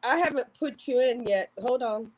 I haven't put you in yet. Hold on.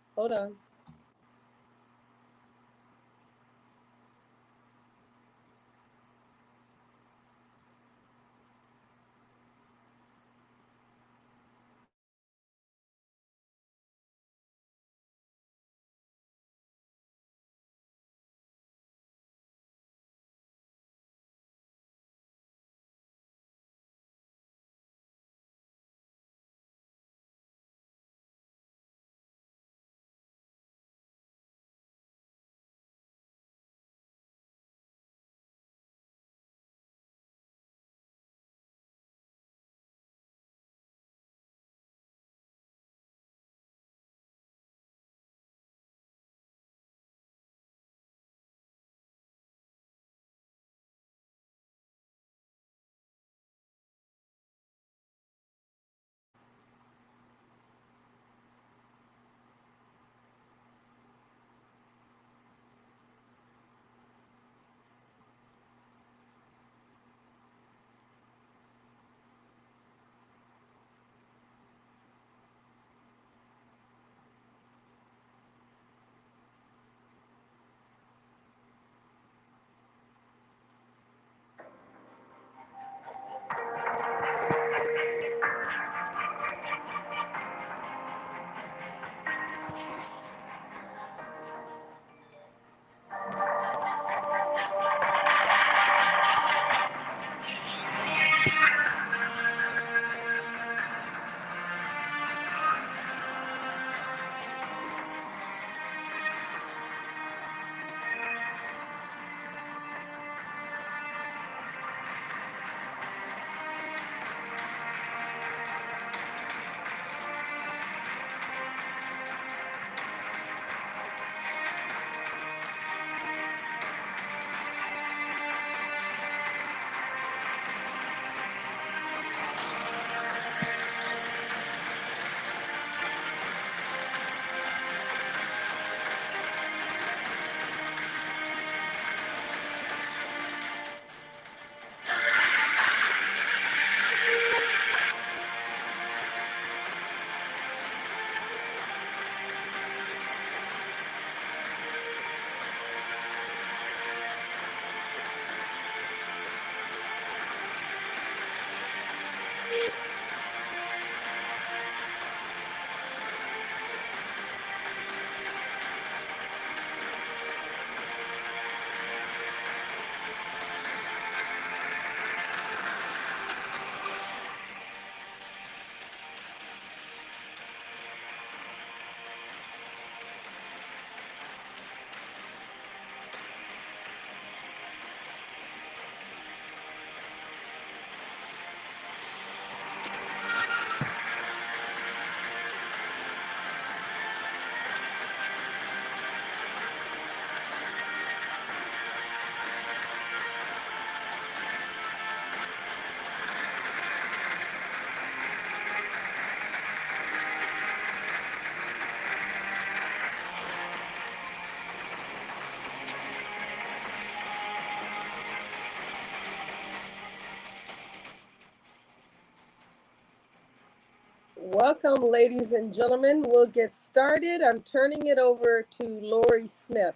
Welcome, ladies and gentlemen. We'll get started. I'm turning it over to Lori Smith.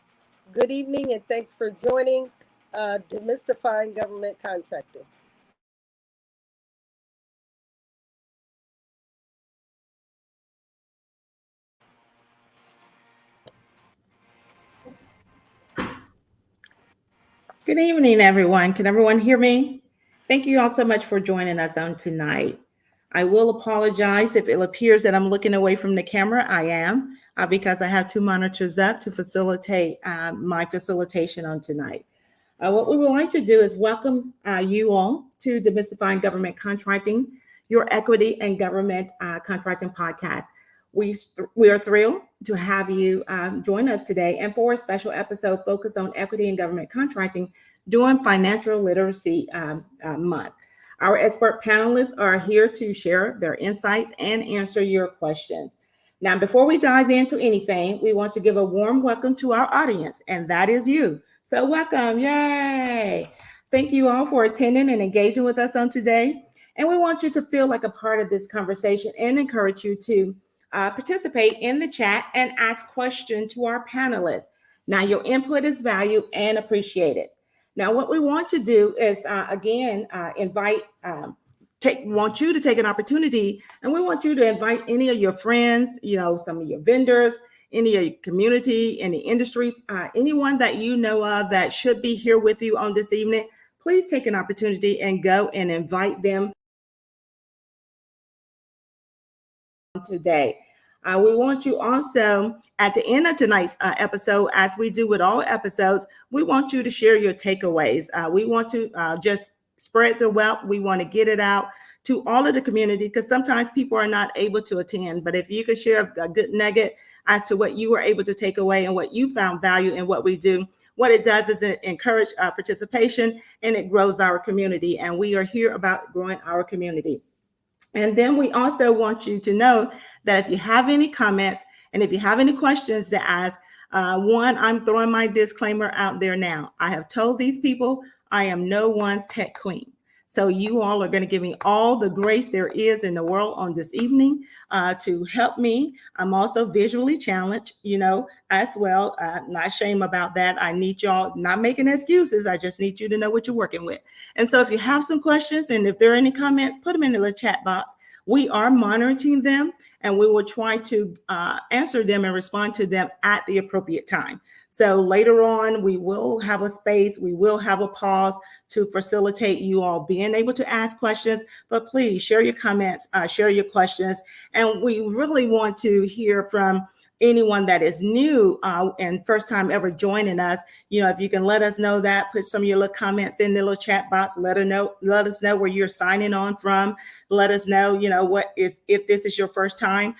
Good evening and thanks for joining Demystifying Government Contracting. Good evening, everyone. Can everyone hear me? Thank you all so much for joining us on tonight. I will apologize if it appears that I'm looking away from the camera. I am, because I have two monitors up to facilitate my facilitation on tonight. What we would like to do is welcome you all to Demystifying Government Contracting, your equity and government contracting podcast. We are thrilled to have you join us today and for a special episode focused on equity and government contracting during Financial Literacy Month. Our expert panelists are here to share their insights and answer your questions. Now, before we dive into anything, we want to give a warm welcome to our audience, and that is you. So welcome, yay. Thank you all for attending and engaging with us on today. And we want you to feel like a part of this conversation and encourage you to participate in the chat and ask questions to our panelists. Now, your input is valued and appreciated. Now, what we want to do is, want you to take an opportunity, and we want you to invite any of your friends, some of your vendors, any of your community, any industry, anyone that you know of that should be here with you on this evening. Please take an opportunity and go and invite them today. We want you also, at the end of tonight's episode, as we do with all episodes, we want you to share your takeaways. We want to just spread the wealth. We want to get it out to all of the community, because sometimes people are not able to attend. But if you could share a good nugget as to what you were able to take away and what you found value in what we do, what it does is it encourage participation, and it grows our community. And we are here about growing our community. And then we also want you to know that if you have any comments and if you have any questions to ask, I'm throwing my disclaimer out there now. I have told these people I am no one's tech queen. So you all are going to give me all the grace there is in the world on this evening to help me. I'm also visually challenged, as well. Not ashamed about that. I need y'all not making excuses. I just need you to know what you're working with. And so if you have some questions and if there are any comments, put them in the chat box. We are monitoring them, and we will try to answer them and respond to them at the appropriate time. So later on, we will have a space, we will have a pause to facilitate you all being able to ask questions, but please share your comments, share your questions. And we really want to hear from anyone that is new and first time ever joining us. If you can let us know that, put some of your little comments in the little chat box, let us know where you're signing on from. Let us know, if this is your first time,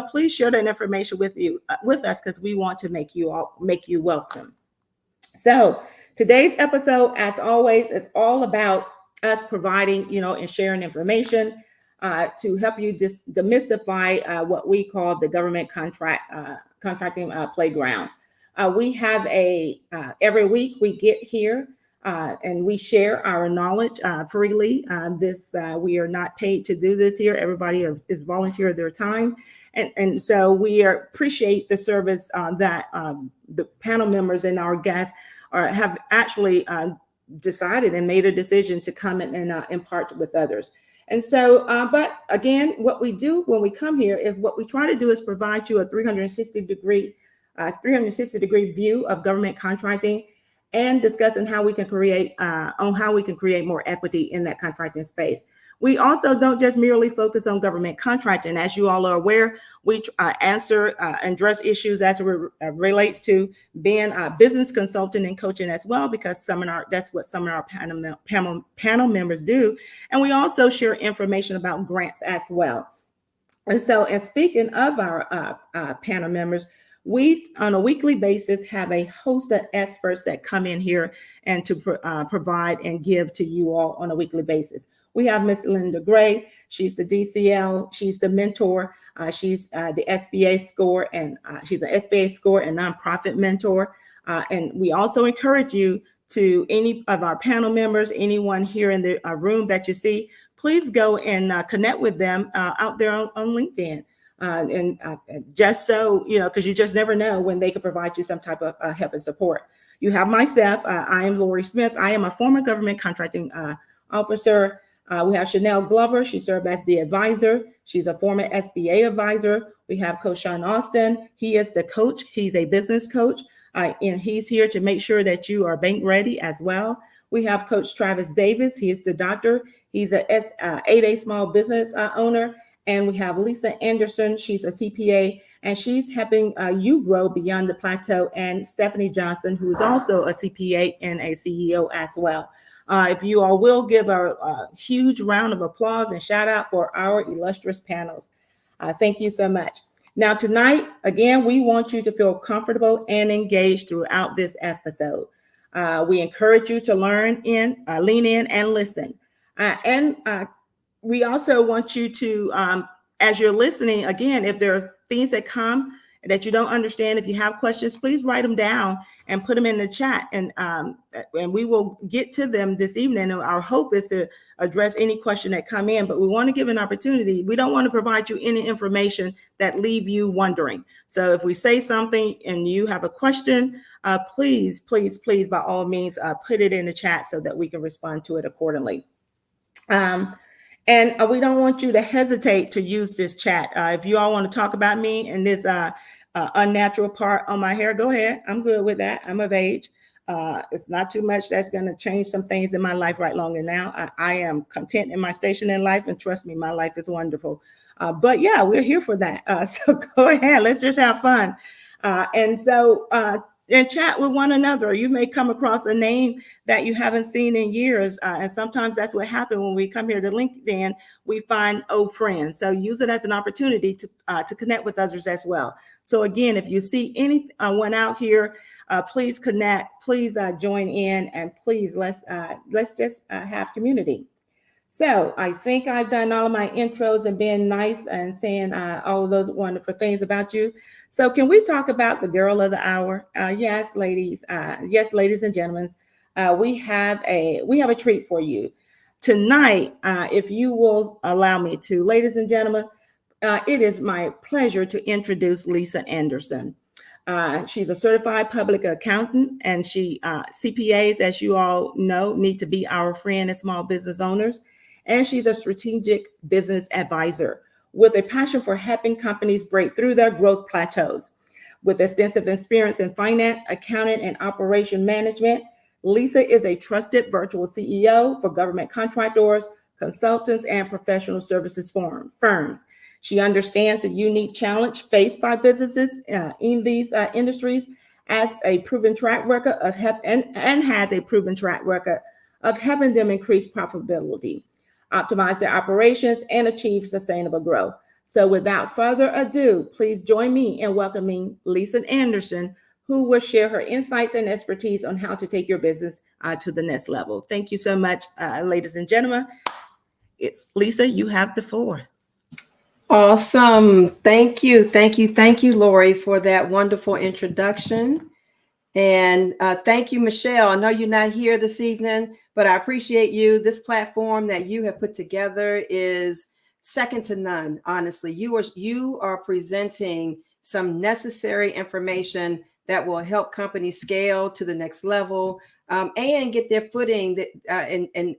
please share that information with us, because we want to make you welcome. So today's episode, as always, is all about us providing, and sharing information to help you demystify what we call the government contracting playground. We have every week we get here and we share our knowledge freely. We are not paid to do this here. Everybody is volunteer their time. And so we appreciate the service that the panel members and our guests have actually decided and made a decision to come and impart with others. And so, but again, what we do when we come here is what we try to do is provide you a 360 degree view of government contracting, and discussing how we can create more equity in that contracting space. We also don't just merely focus on government contracting. As you all are aware, we answer and address issues as it relates to being a business consultant and coaching as well, because that's what some of our panel members do. And we also share information about grants as well. And so, and speaking of our panel members, we, on a weekly basis, have a host of experts that come in here and to provide and give to you all on a weekly basis. We have Miss Linda Gray. She's the DCL. She's the mentor. She's the SBA score, and she's an SBA score and nonprofit mentor. And we also encourage you to any of our panel members, anyone here in the room that you see, please go and connect with them out there on LinkedIn. And just so, because you just never know when they could provide you some type of help and support. You have myself. I am Lori Smith. I am a former government contracting officer. We have Chanel Glover. She served as the advisor. She's a former SBA advisor. We have Coach Sean Austin. He is the coach. He's a business coach. And he's here to make sure that you are bank ready as well. We have Coach Travis Davis. He is the doctor. He's a 8A small business owner. And we have Lisa Anderson. She's a CPA, and she's helping you grow beyond the plateau. And Stephanie Johnson, who is also a CPA and a CEO as well. If you all will give a huge round of applause and shout out for our illustrious panels. Thank you so much. Now tonight, again, we want you to feel comfortable and engaged throughout this episode. We encourage you to lean in and listen. We also want you to, as you're listening, again, if there are things that come that you don't understand, if you have questions, please write them down and put them in the chat, and we will get to them this evening. And our hope is to address any question that come in, but we want to give an opportunity. We don't want to provide you any information that leave you wondering. So if we say something and you have a question, please, by all means, put it in the chat so that we can respond to it accordingly. And we don't want you to hesitate to use this chat. If you all want to talk about me and this unnatural part on my hair, go ahead. I'm good with that. I'm of age. It's not too much that's going to change some things in my life right longer now. I am content in my station in life, and trust me, my life is wonderful. But yeah, we're here for that. So go ahead. Let's just have fun. And chat with one another. You may come across a name that you haven't seen in years. And sometimes that's what happens when we come here to LinkedIn. We find old friends. So use it as an opportunity to connect with others as well. So again, if you see anyone out here, please connect, please join in, and please let's just have community. So I think I've done all of my intros and being nice and saying all of those wonderful things about you. So can we talk about the girl of the hour? Yes, ladies. Yes, ladies and gentlemen. We have a treat for you tonight. If you will allow me to, ladies and gentlemen, it is my pleasure to introduce Lisa Anderson. She's a certified public accountant, and CPAs, as you all know, need to be our friend as small business owners. And she's a strategic business advisor with a passion for helping companies break through their growth plateaus. With extensive experience in finance, accounting, and operation management, Lisa is a trusted virtual CEO for government contractors, consultants, and professional services firms. She understands the unique challenge faced by businesses in these industries, as a proven track record of has a proven track record of helping them increase profitability, optimize their operations, and achieve sustainable growth. So without further ado, please join me in welcoming Lisa Anderson, who will share her insights and expertise on how to take your business to the next level. Thank you so much, ladies and gentlemen. It's Lisa, you have the floor. Awesome. Thank you, Lori, for that wonderful introduction. And thank you, Michelle. I know you're not here this evening, but I appreciate you. This platform that you have put together is second to none. Honestly, you are presenting some necessary information that will help companies scale to the next level and get their footing and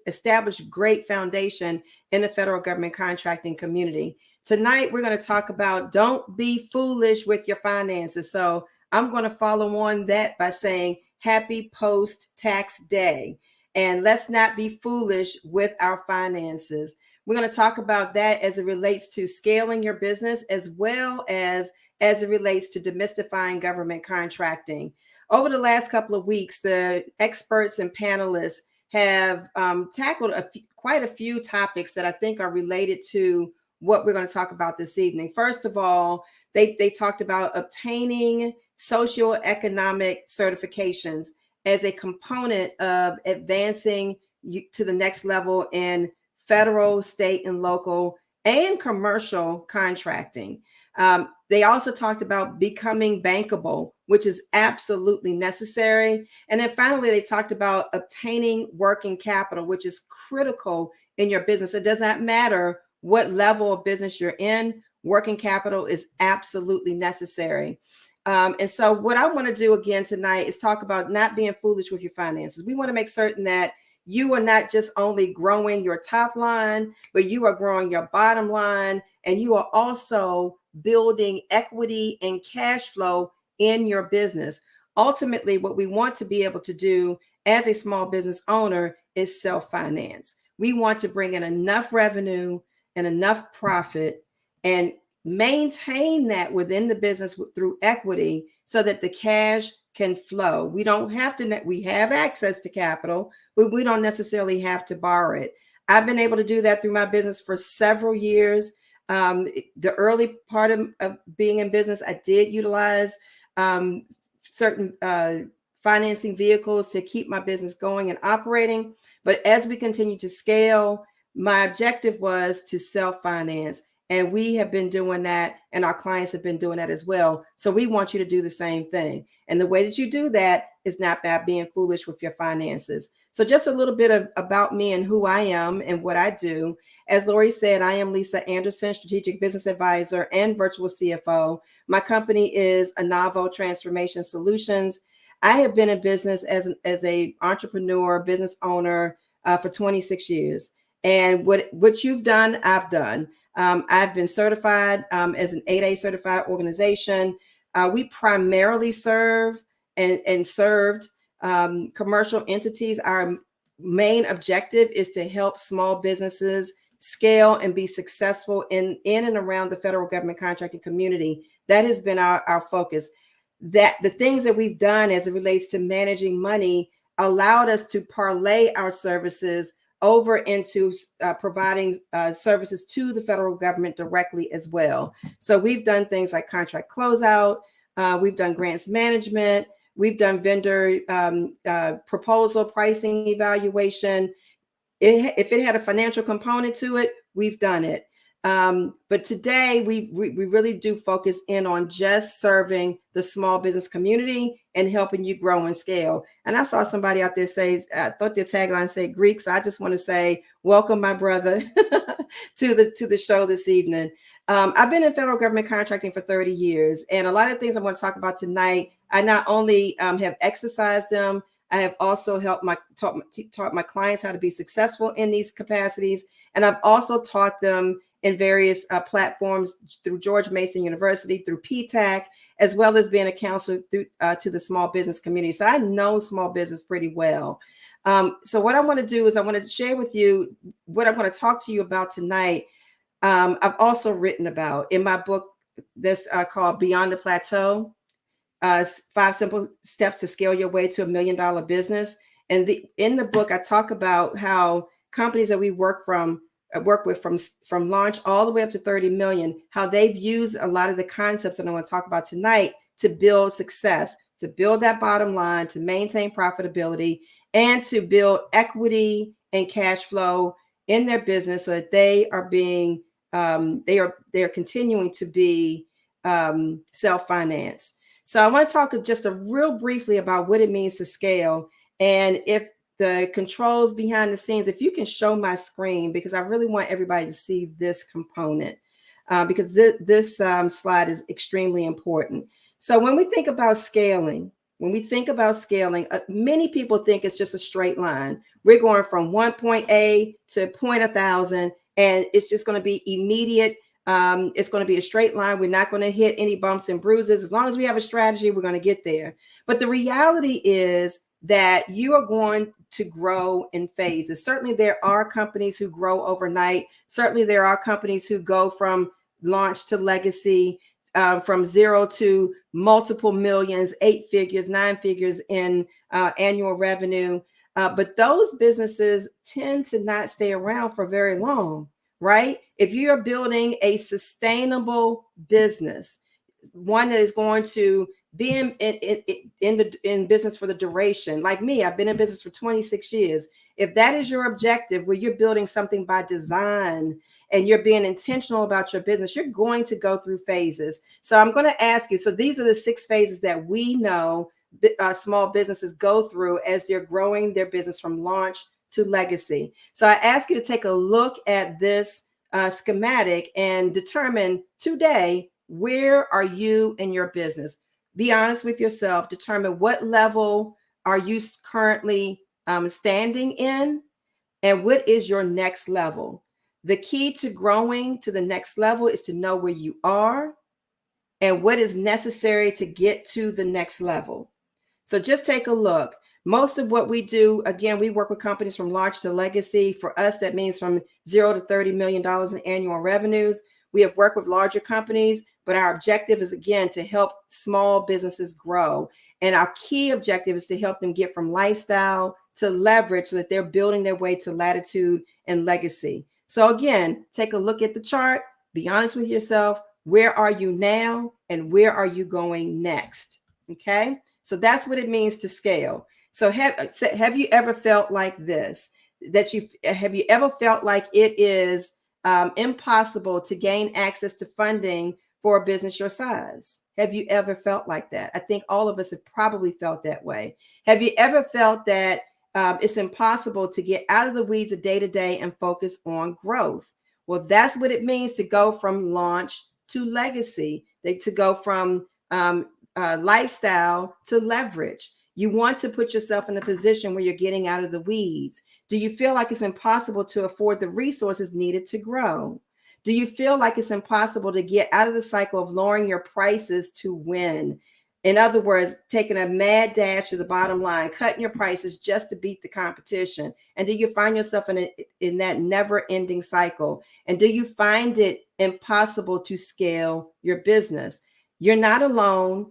establish great foundation in the federal government contracting community. Tonight, we're going to talk about don't be foolish with your finances. So I'm going to follow on that by saying happy post-tax day. And let's not be foolish with our finances. We're going to talk about that as it relates to scaling your business, as well as it relates to demystifying government contracting. Over the last couple of weeks, the experts and panelists have tackled quite a few topics that I think are related to what we're going to talk about this evening. First of all, they talked about obtaining socioeconomic certifications as a component of advancing to the next level in federal, state, and local and commercial contracting. They also talked about becoming bankable, which is absolutely necessary. And then finally, they talked about obtaining working capital, which is critical in your business. It does not matter what level of business you're in, working capital is absolutely necessary. And so what I want to do again tonight is talk about not being foolish with your finances. We want to make certain that you are not just only growing your top line, but you are growing your bottom line, and you are also building equity and cash flow in your business. Ultimately, what we want to be able to do as a small business owner is self-finance. We want to bring in enough revenue and enough profit and maintain that within the business through equity so that the cash can flow. We don't have to, we have access to capital, but we don't necessarily have to borrow it. I've been able to do that through my business for several years. The early part of being in business, I did utilize certain financing vehicles to keep my business going and operating. But as we continue to scale, my objective was to self-finance And we have been doing that, and our clients have been doing that as well. So we want you to do the same thing. And the way that you do that is not by being foolish with your finances. So just a little bit about me and who I am and what I do. As Lori said, I am Lisa Anderson, Strategic Business Advisor and Virtual CFO. My company is Anavo Transformation Solutions. I have been in business as an entrepreneur, business owner for 26 years. And what you've done, I've done. I've been certified as an 8A certified organization. We primarily serve and served commercial entities. Our main objective is to help small businesses scale and be successful in and around the federal government contracting community. That has been our focus. That the things that we've done as it relates to managing money allowed us to parlay our services over into providing services to the federal government directly as well. So we've done things like contract closeout, we've done grants management, we've done vendor proposal pricing evaluation. If it had a financial component to it, we've done it. But today we really do focus in on just serving the small business community and helping you grow and scale. And I saw somebody out there say, I thought their tagline said Greek. So I just want to say, welcome, my brother, to the show this evening. I've been in federal government contracting for 30 years. And a lot of things I want to talk about tonight, I not only have exercised them, I have also taught my clients how to be successful in these capacities. And I've also taught them in various platforms through George Mason University, through PTAC, as well as being a counselor through, to the small business community. So I know small business pretty well. So what I want to do is I want to share with you what I'm going to talk to you about tonight. I've also written about in my book, this called Beyond the Plateau, 5 Simple Steps to Scale Your Way to $1 Million Business. And in the book, I talk about how companies that we work with from launch all the way up to 30 million, how they've used a lot of the concepts that I want to talk about tonight to build success, to build that bottom line, to maintain profitability, and to build equity and cash flow in their business so that they are being they are continuing to be self-financed. So I want to talk just real briefly about what it means to scale, and if the controls behind the scenes, if you can show my screen, because I really want everybody to see this component, because this slide is extremely important. So when we think about scaling, many people think it's just a straight line. We're going from one point A to point 1,000, and it's just going to be immediate. It's going to be a straight line. We're not going to hit any bumps and bruises. As long as we have a strategy, we're going to get there. But the reality is that you are going to grow in phases. Certainly there are companies who grow overnight. Certainly there are companies who go from launch to legacy, from zero to multiple millions, 8 figures, 9 figures in annual revenue. But those businesses tend to not stay around for very long, right? If you're building a sustainable business, one that is going to be in business for the duration. Like me, I've been in business for 26 years. If that is your objective, where you're building something by design and you're being intentional about your business, you're going to go through phases. So I'm going to ask you, so these are the 6 phases that we know small businesses go through as they're growing their business from launch to legacy. So I ask you to take a look at this schematic and determine today, where are you in your business? Be honest with yourself. Determine what level are you currently standing in, and what is your next level. The key to growing to the next level is to know where you are and what is necessary to get to the next level. So just take a look. Most of what we do, again, we work with companies from launch to legacy. For us, that means from $0 to $30 million in annual revenues. We have worked with larger companies, but our objective is, again, to help small businesses grow. And our key objective is to help them get from lifestyle to leverage so that they're building their way to latitude and legacy. So again, take a look at the chart. Be honest with yourself. Where are you now, and where are you going next? Okay, so that's what it means to scale. So have you ever felt like this? Have you ever felt like it is impossible to gain access to funding for a business your size? Have you ever felt like that? I think all of us have probably felt that way. Have you ever felt that it's impossible to get out of the weeds of day to day and focus on growth? Well, that's what it means to go from launch to legacy, to go from lifestyle to leverage. You want to put yourself in a position where you're getting out of the weeds. Do you feel like it's impossible to afford the resources needed to grow? Do you feel like it's impossible to get out of the cycle of lowering your prices to win? In other words, taking a mad dash to the bottom line, cutting your prices just to beat the competition. And do you find yourself in that never-ending cycle? And do you find it impossible to scale your business? You're not alone.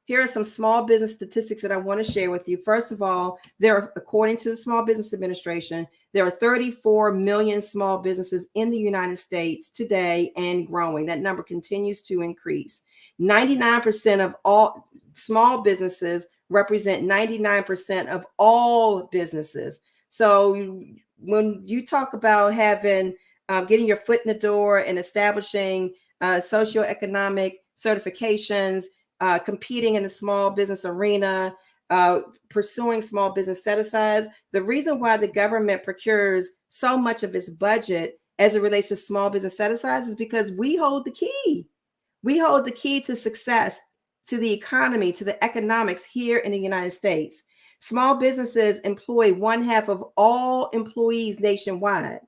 Here are some small business statistics that I want to share with you. First of all, according to the Small Business Administration, there are 34 million small businesses in the United States today and growing. That number continues to increase. 99% of all small businesses represent 99% of all businesses. So when you talk about getting your foot in the door and establishing socioeconomic certifications, competing in the small business arena, pursuing small business set-asides, the reason why the government procures so much of its budget as it relates to small business set-asides is because we hold the key. We hold the key to success, to the economy, to the economics here in the United States. Small businesses employ 1/2 of all employees nationwide.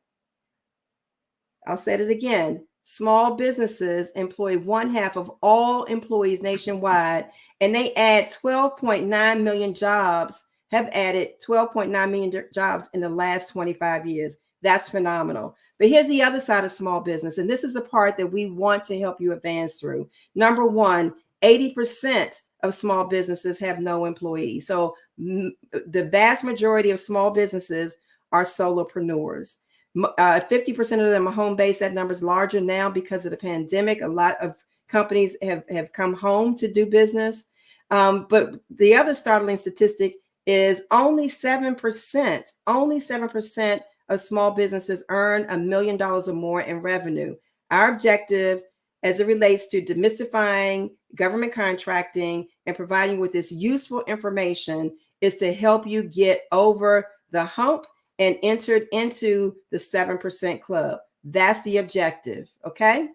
I'll say it again. Small businesses employ 1/2 of all employees nationwide, and they add 12.9 million jobs, have added 12.9 million jobs in the last 25 years. That's phenomenal. But here's the other side of small business, and this is the part that we want to help you advance through. Number one, 80% of small businesses have no employees. So the vast majority of small businesses are solopreneurs. 50% of them are home-based. That number is larger now because of the pandemic. A lot of companies have come home to do business. But the other startling statistic is only 7% of small businesses earn $1 million or more in revenue. Our objective as it relates to demystifying government contracting and providing with this useful information is to help you get over the hump and entered into the 7% club. That's the objective. Okay.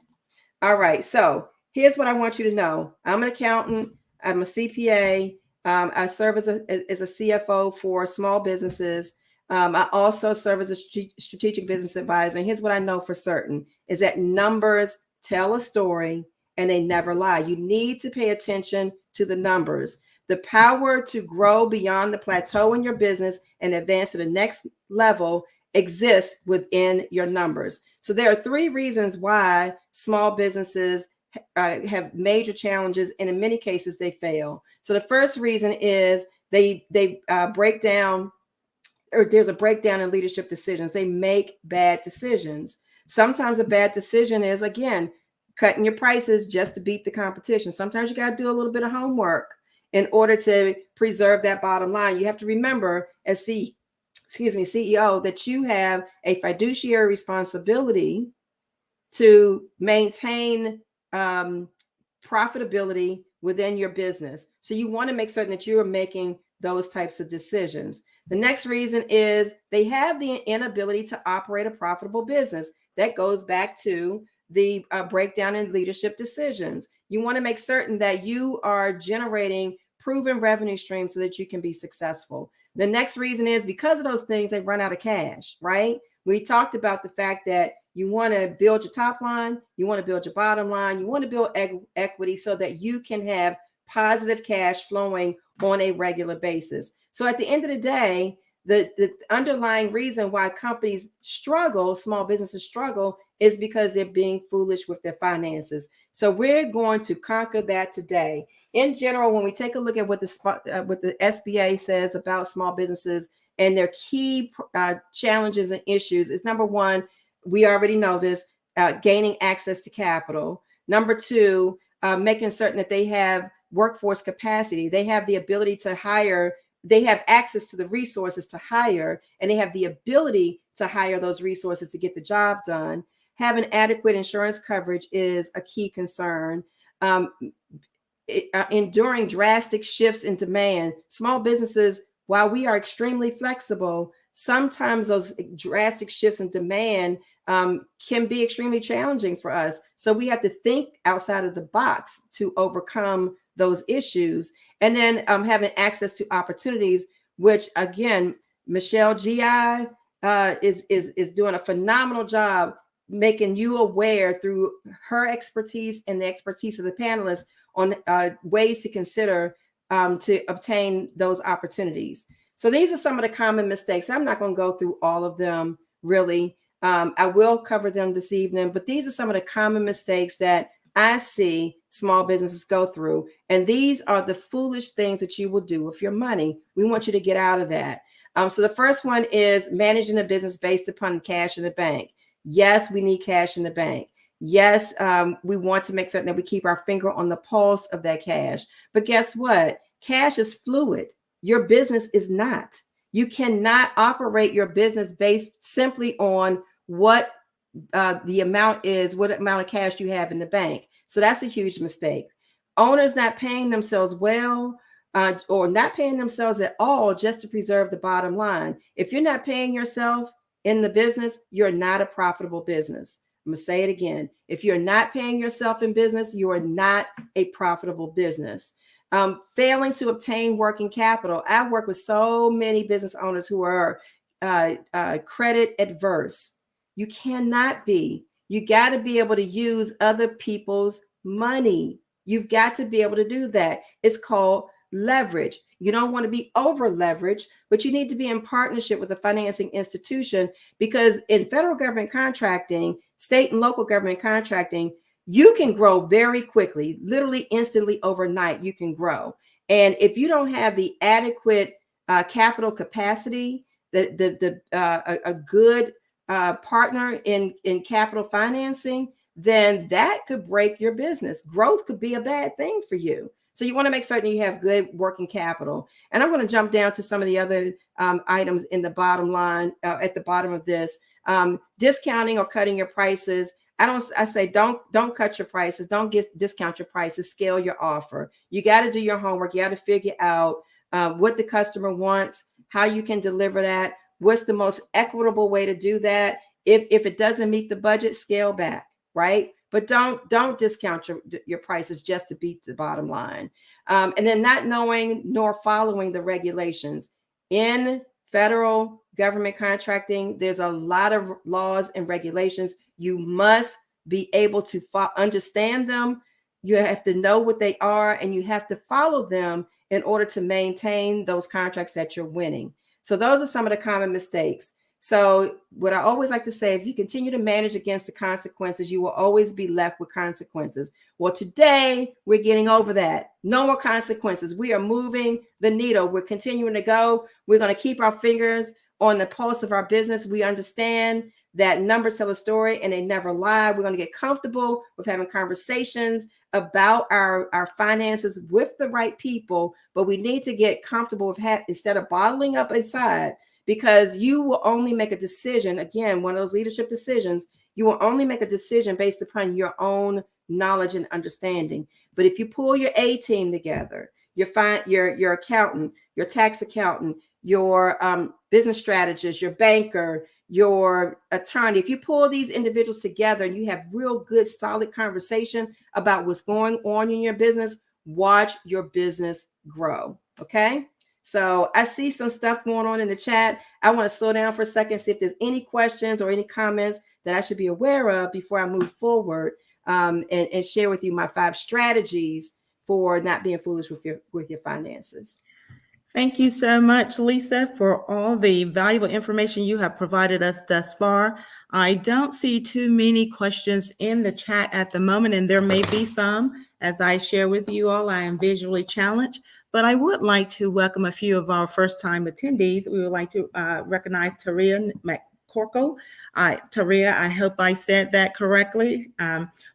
All right. So here's what I want you to know. I'm an accountant. I'm a CPA. I serve as a CFO for small businesses. I also serve as a strategic business advisor. And here's what I know for certain is that numbers tell a story and they never lie. You need to pay attention to the numbers. The power to grow beyond the plateau in your business and advance to the next level exists within your numbers. So there are 3 reasons why small businesses have major challenges, and in many cases they fail. So the first reason is they break down, or there's a breakdown in leadership decisions. They make bad decisions. Sometimes a bad decision is, again, cutting your prices just to beat the competition. Sometimes you got to do a little bit of homework in order to preserve that bottom line. You have to remember as CEO that you have a fiduciary responsibility to maintain profitability within your business. So you want to make certain that you are making those types of decisions. The next reason is they have the inability to operate a profitable business. That goes back to the breakdown in leadership decisions. You want to make certain that you are generating proven revenue streams so that you can be successful. The next reason is because of those things, they run out of cash, right? We talked about the fact that you want to build your top line, you want to build your bottom line, you want to build equity so that you can have positive cash flowing on a regular basis. So at the end of the day, the underlying reason why companies struggle, small businesses struggle, is because they're being foolish with their finances. So we're going to conquer that today. In general, when we take a look at what the SBA says about small businesses and their key challenges and issues, is number one, we already know this, gaining access to capital. Number two, making certain that they have workforce capacity. They have the ability to hire. They have access to the resources to hire, and they have the ability to hire those resources to get the job done. having adequate insurance coverage is a key concern. Enduring drastic shifts in demand, small businesses, while we are extremely flexible, sometimes those drastic shifts in demand can be extremely challenging for us. So we have to think outside of the box to overcome those issues. And then having access to opportunities, which again, Michelle GI is doing a phenomenal job making you aware through her expertise and the expertise of the panelists on ways to consider to obtain those opportunities. So these are some of the common mistakes. I'm not going to go through all of them, really. I will cover them this evening, but these are some of the common mistakes that I see small businesses go through. And these are the foolish things that you will do with your money. We want you to get out of that. So the first one is managing a business based upon cash in the bank. Yes, we need cash in the bank. Yes, we want to make certain that we keep our finger on the pulse of that cash. But guess what? Cash is fluid. Your business is not. You cannot operate your business based simply on what the amount is, what amount of cash you have in the bank. So that's a huge mistake. Owners not paying themselves well or not paying themselves at all just to preserve the bottom line. If you're not paying yourself in the business, you're not a profitable business. I'm going to say it again. If you're not paying yourself in business, you are not a profitable business. Failing to obtain working capital. I work with so many business owners who are credit adverse. You cannot be. You got to be able to use other people's money. You've got to be able to do that. It's called leverage. You don't want to be over leveraged, but you need to be in partnership with a financing institution, because in federal government contracting, state and local government contracting, you can grow very quickly, literally instantly overnight, you can grow. And if you don't have the adequate capital capacity, a good partner in capital financing, then that could break your business. Growth could be a bad thing for you. So you want to make certain you have good working capital. And I'm going to jump down to some of the other items in the bottom line at the bottom of this. Discounting or cutting your prices. I say don't cut your prices. Don't discount your prices. Scale your offer. You got to do your homework. You got to figure out what the customer wants, how you can deliver that, what's the most equitable way to do that. If it doesn't meet the budget, scale back, right? But don't discount your prices just to beat the bottom line. And then not knowing nor following the regulations. In federal government contracting, there's a lot of laws and regulations. You must be able to understand them. You have to know what they are, and you have to follow them in order to maintain those contracts that you're winning. So those are some of the common mistakes. So what I always like to say, if you continue to manage against the consequences, you will always be left with consequences. Well, today we're getting over that. No more consequences. We are moving the needle. We're continuing to go. We're going to keep our fingers on the pulse of our business. We understand that numbers tell a story and they never lie. We're going to get comfortable with having conversations about our finances with the right people, but we need to get comfortable with instead of bottling up inside, because you will only make a decision. Again, one of those leadership decisions, you will only make a decision based upon your own knowledge and understanding. But if you pull your A team together, your accountant, your tax accountant, your business strategist, your banker, your attorney, if you pull these individuals together and you have real good, solid conversation about what's going on in your business, watch your business grow. Okay. So I see some stuff going on in the chat. I want to slow down for a second, see if there's any questions or any comments that I should be aware of before I move forward and share with you my 5 strategies for not being foolish with your finances. Thank you so much, Lisa, for all the valuable information you have provided us thus far. I don't see too many questions in the chat at the moment, and there may be some. As I share with you all, I am visually challenged, but I would like to welcome a few of our first-time attendees. We would like to recognize Taria McCorkle. Taria, I hope I said that correctly.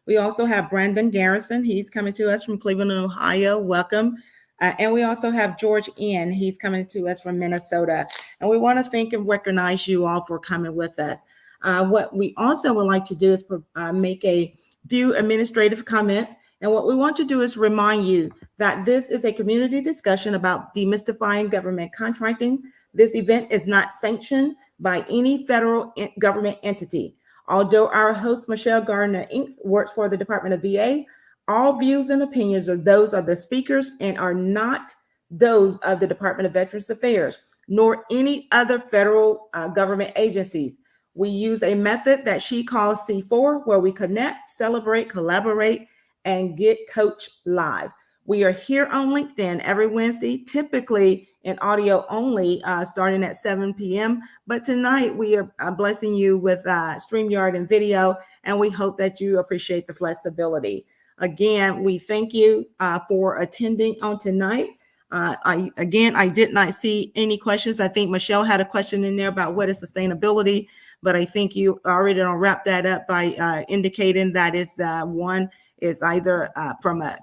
We also have Brandon Garrison. He's coming to us from Cleveland, Ohio. Welcome. And we also have George N. He's coming to us from Minnesota. And we want to thank and recognize you all for coming with us. What we also would like to do is make a few administrative comments. And what we want to do is remind you that this is a community discussion about demystifying government contracting. This event is not sanctioned by any federal government entity. Although our host, Michelle Gardner Inc., works for the Department of VA, all views and opinions are those of the speakers and are not those of the Department of Veterans Affairs, nor any other federal government agencies. We use a method that she calls C4, where we connect, celebrate, collaborate, and get coached live. We are here on LinkedIn every Wednesday, typically in audio only, starting at 7 p.m. But tonight we are blessing you with StreamYard and video, and we hope that you appreciate the flexibility. Again, we thank you for attending on tonight. I did not see any questions. I think Michelle had a question in there about what is sustainability, but I think you already wrapped that up by indicating that it's one is either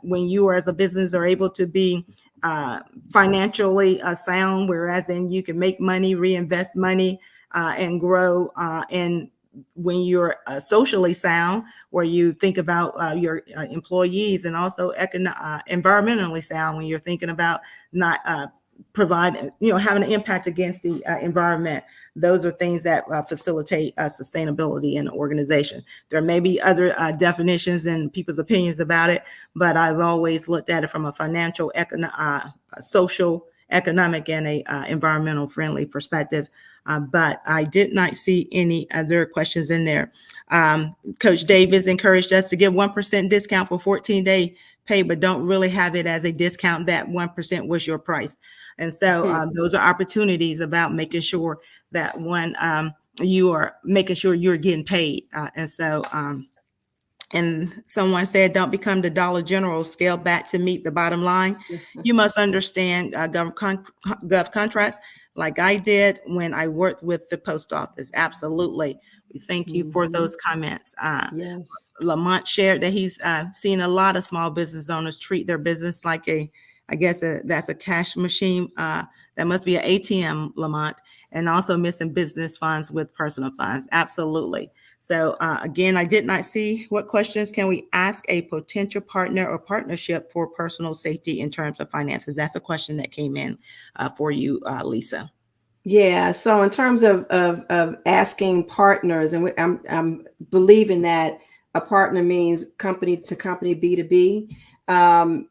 when you as a business are able to be financially sound, whereas then you can make money, reinvest money, and grow. And when you're socially sound, where you think about your employees, and also environmentally sound, when you're thinking about not having an impact against the environment. Those are things that facilitate sustainability in an organization. There may be other definitions and people's opinions about it, but I've always looked at it from a financial, social, economic, and a environmental friendly perspective. But I did not see any other questions in there. Coach Davis encouraged us to give 1% discount for 14-day pay, but don't really have it as a discount. That 1% was your price. And so those are opportunities about making sure that when you are making sure you're getting paid. And someone said, don't become the Dollar General, scale back to meet the bottom line. You must understand gov contracts like I did when I worked with the post office. Absolutely. We thank you for those comments. Yes. Lamont shared that he's seen a lot of small business owners treat their business like that's a cash machine. That must be an ATM, Lamont, and also missing business funds with personal funds. Absolutely. So again, I did not see what questions can we ask a potential partner or partnership for personal safety in terms of finances. That's a question that came in for you, Lisa. Yeah. So in terms of asking partners, and I'm believing that a partner means company to company, B2B.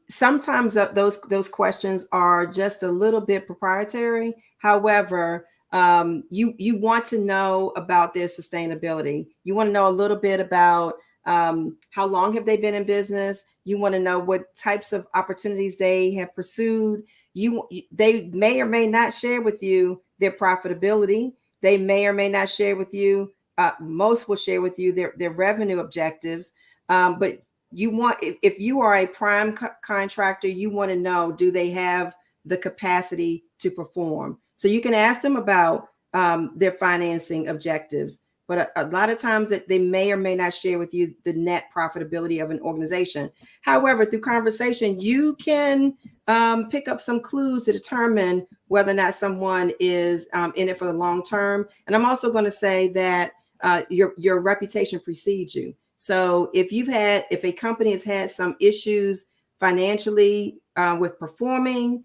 Sometimes those questions are just a little bit proprietary. However, you want to know about their sustainability. You want to know a little bit about how long have they been in business. You want to know what types of opportunities they have pursued. They may or may not share with you their profitability. They may or may not share with you. Most will share with you their revenue objectives. But if you are a prime contractor, you want to know, do they have the capacity to perform? So you can ask them about their financing objectives, but a lot of times that they may or may not share with you the net profitability of an organization. However, through conversation, you can pick up some clues to determine whether or not someone is in it for the long term. And I'm also going to say that your reputation precedes you. So if a company has had some issues financially with performing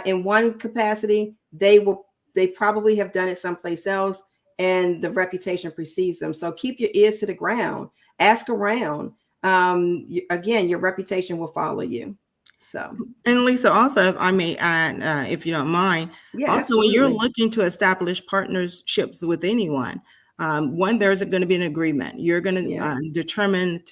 in one capacity, they probably have done it someplace else, and the reputation precedes them. So keep your ears to the ground, ask around. Again, your reputation will follow you. So, and Lisa, also, if I may add, if you don't mind, yeah, also absolutely. when you're looking to establish partnerships with anyone, there's going to be an agreement. You're going to determine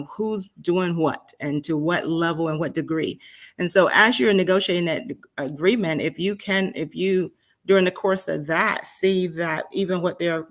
who's doing what and to what level and what degree. And so as you're negotiating that agreement, if you during the course of that see that even what they're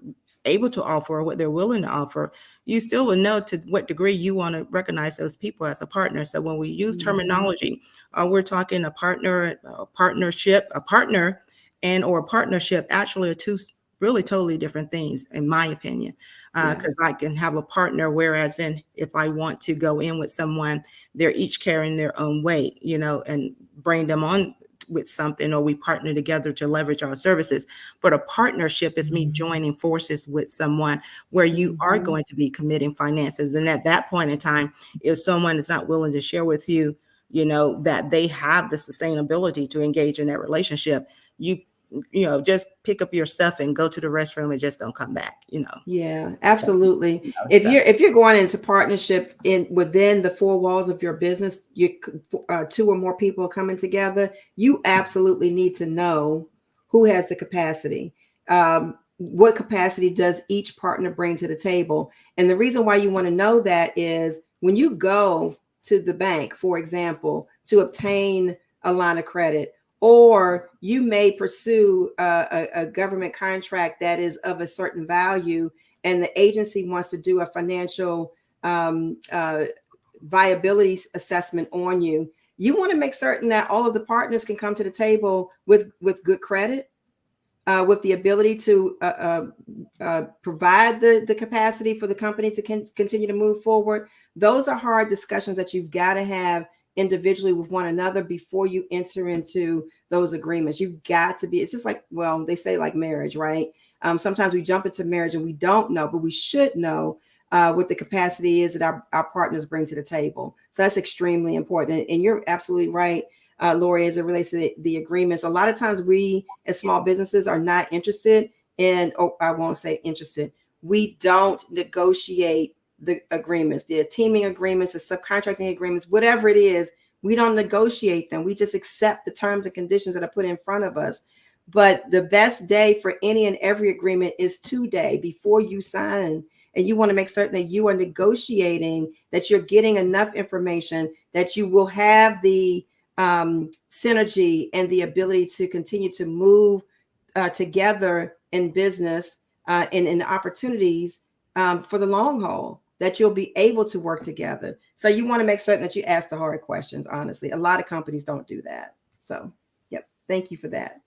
able to offer or what they're willing to offer, you still will know to what degree you want to recognize those people as a partner. So when we use terminology, we're talking a partner, a partnership, a partner, and or a partnership actually are two really totally different things, in my opinion, because I can have a partner, whereas if I want to go in with someone, they're each carrying their own weight, and bring them on with something, or we partner together to leverage our services. But a partnership is me joining forces with someone where you are going to be committing finances. And at that point in time, if someone is not willing to share with you, that they have the sustainability to engage in that relationship, just pick up your stuff and go to the restroom and just don't come back, Yeah, absolutely. So, If you're going into partnership within the four walls of your business, two or more people are coming together, you absolutely need to know who has the capacity. What capacity does each partner bring to the table? And the reason why you want to know that is when you go to the bank, for example, to obtain a line of credit, or you may pursue a government contract that is of a certain value, and the agency wants to do a financial viability assessment on you. You want to make certain that all of the partners can come to the table with good credit, with the ability to provide the capacity for the company to continue to move forward. Those are hard discussions that you've got to have individually with one another before you enter into those agreements. You've got to be, it's just like, well, they say like marriage, right? Sometimes we jump into marriage and we don't know, but we should know what the capacity is that our partners bring to the table. So that's extremely important. And you're absolutely right, Lori, as it relates to the agreements. A lot of times we as small businesses are not interested in, I won't say interested. We don't negotiate the agreements, the teaming agreements, the subcontracting agreements, whatever it is, we don't negotiate them. We just accept the terms and conditions that are put in front of us. But the best day for any and every agreement is today before you sign. And you want to make certain that you are negotiating, that you're getting enough information, that you will have the synergy and the ability to continue to move together in business and in opportunities for the long haul, that you'll be able to work together. So you want to make certain that you ask the hard questions, honestly. A lot of companies don't do that. So, yep. Thank you for that.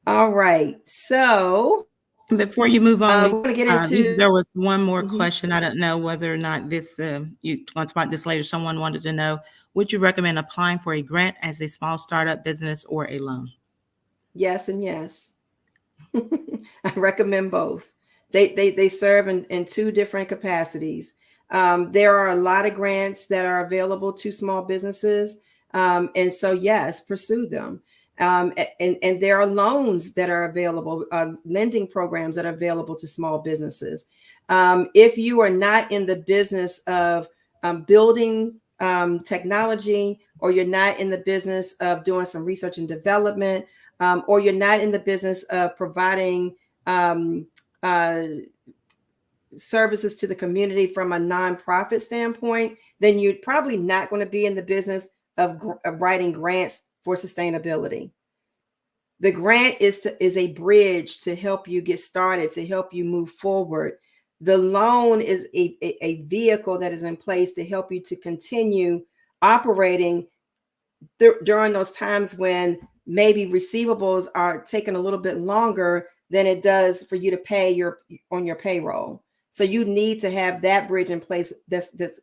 All right. So before you move on, we're going to get into... there was one more question. I don't know whether or not this, you want to talk about this later. Someone wanted to know, would you recommend applying for a grant as a small startup business or a loan? Yes and yes. I recommend both. They serve in two different capacities. There are a lot of grants that are available to small businesses. And so, yes, pursue them. And there are loans that are available, lending programs that are available to small businesses. If you are not in the business of building technology, or you're not in the business of doing some research and development, or you're not in the business of providing services to the community from a nonprofit standpoint, then you're probably not going to be in the business of writing grants for sustainability. The grant is a bridge to help you get started, to help you move forward. The loan is a vehicle that is in place to help you to continue operating during those times when maybe receivables are taking a little bit longer than it does for you to pay on your payroll. So you need to have that bridge in place that's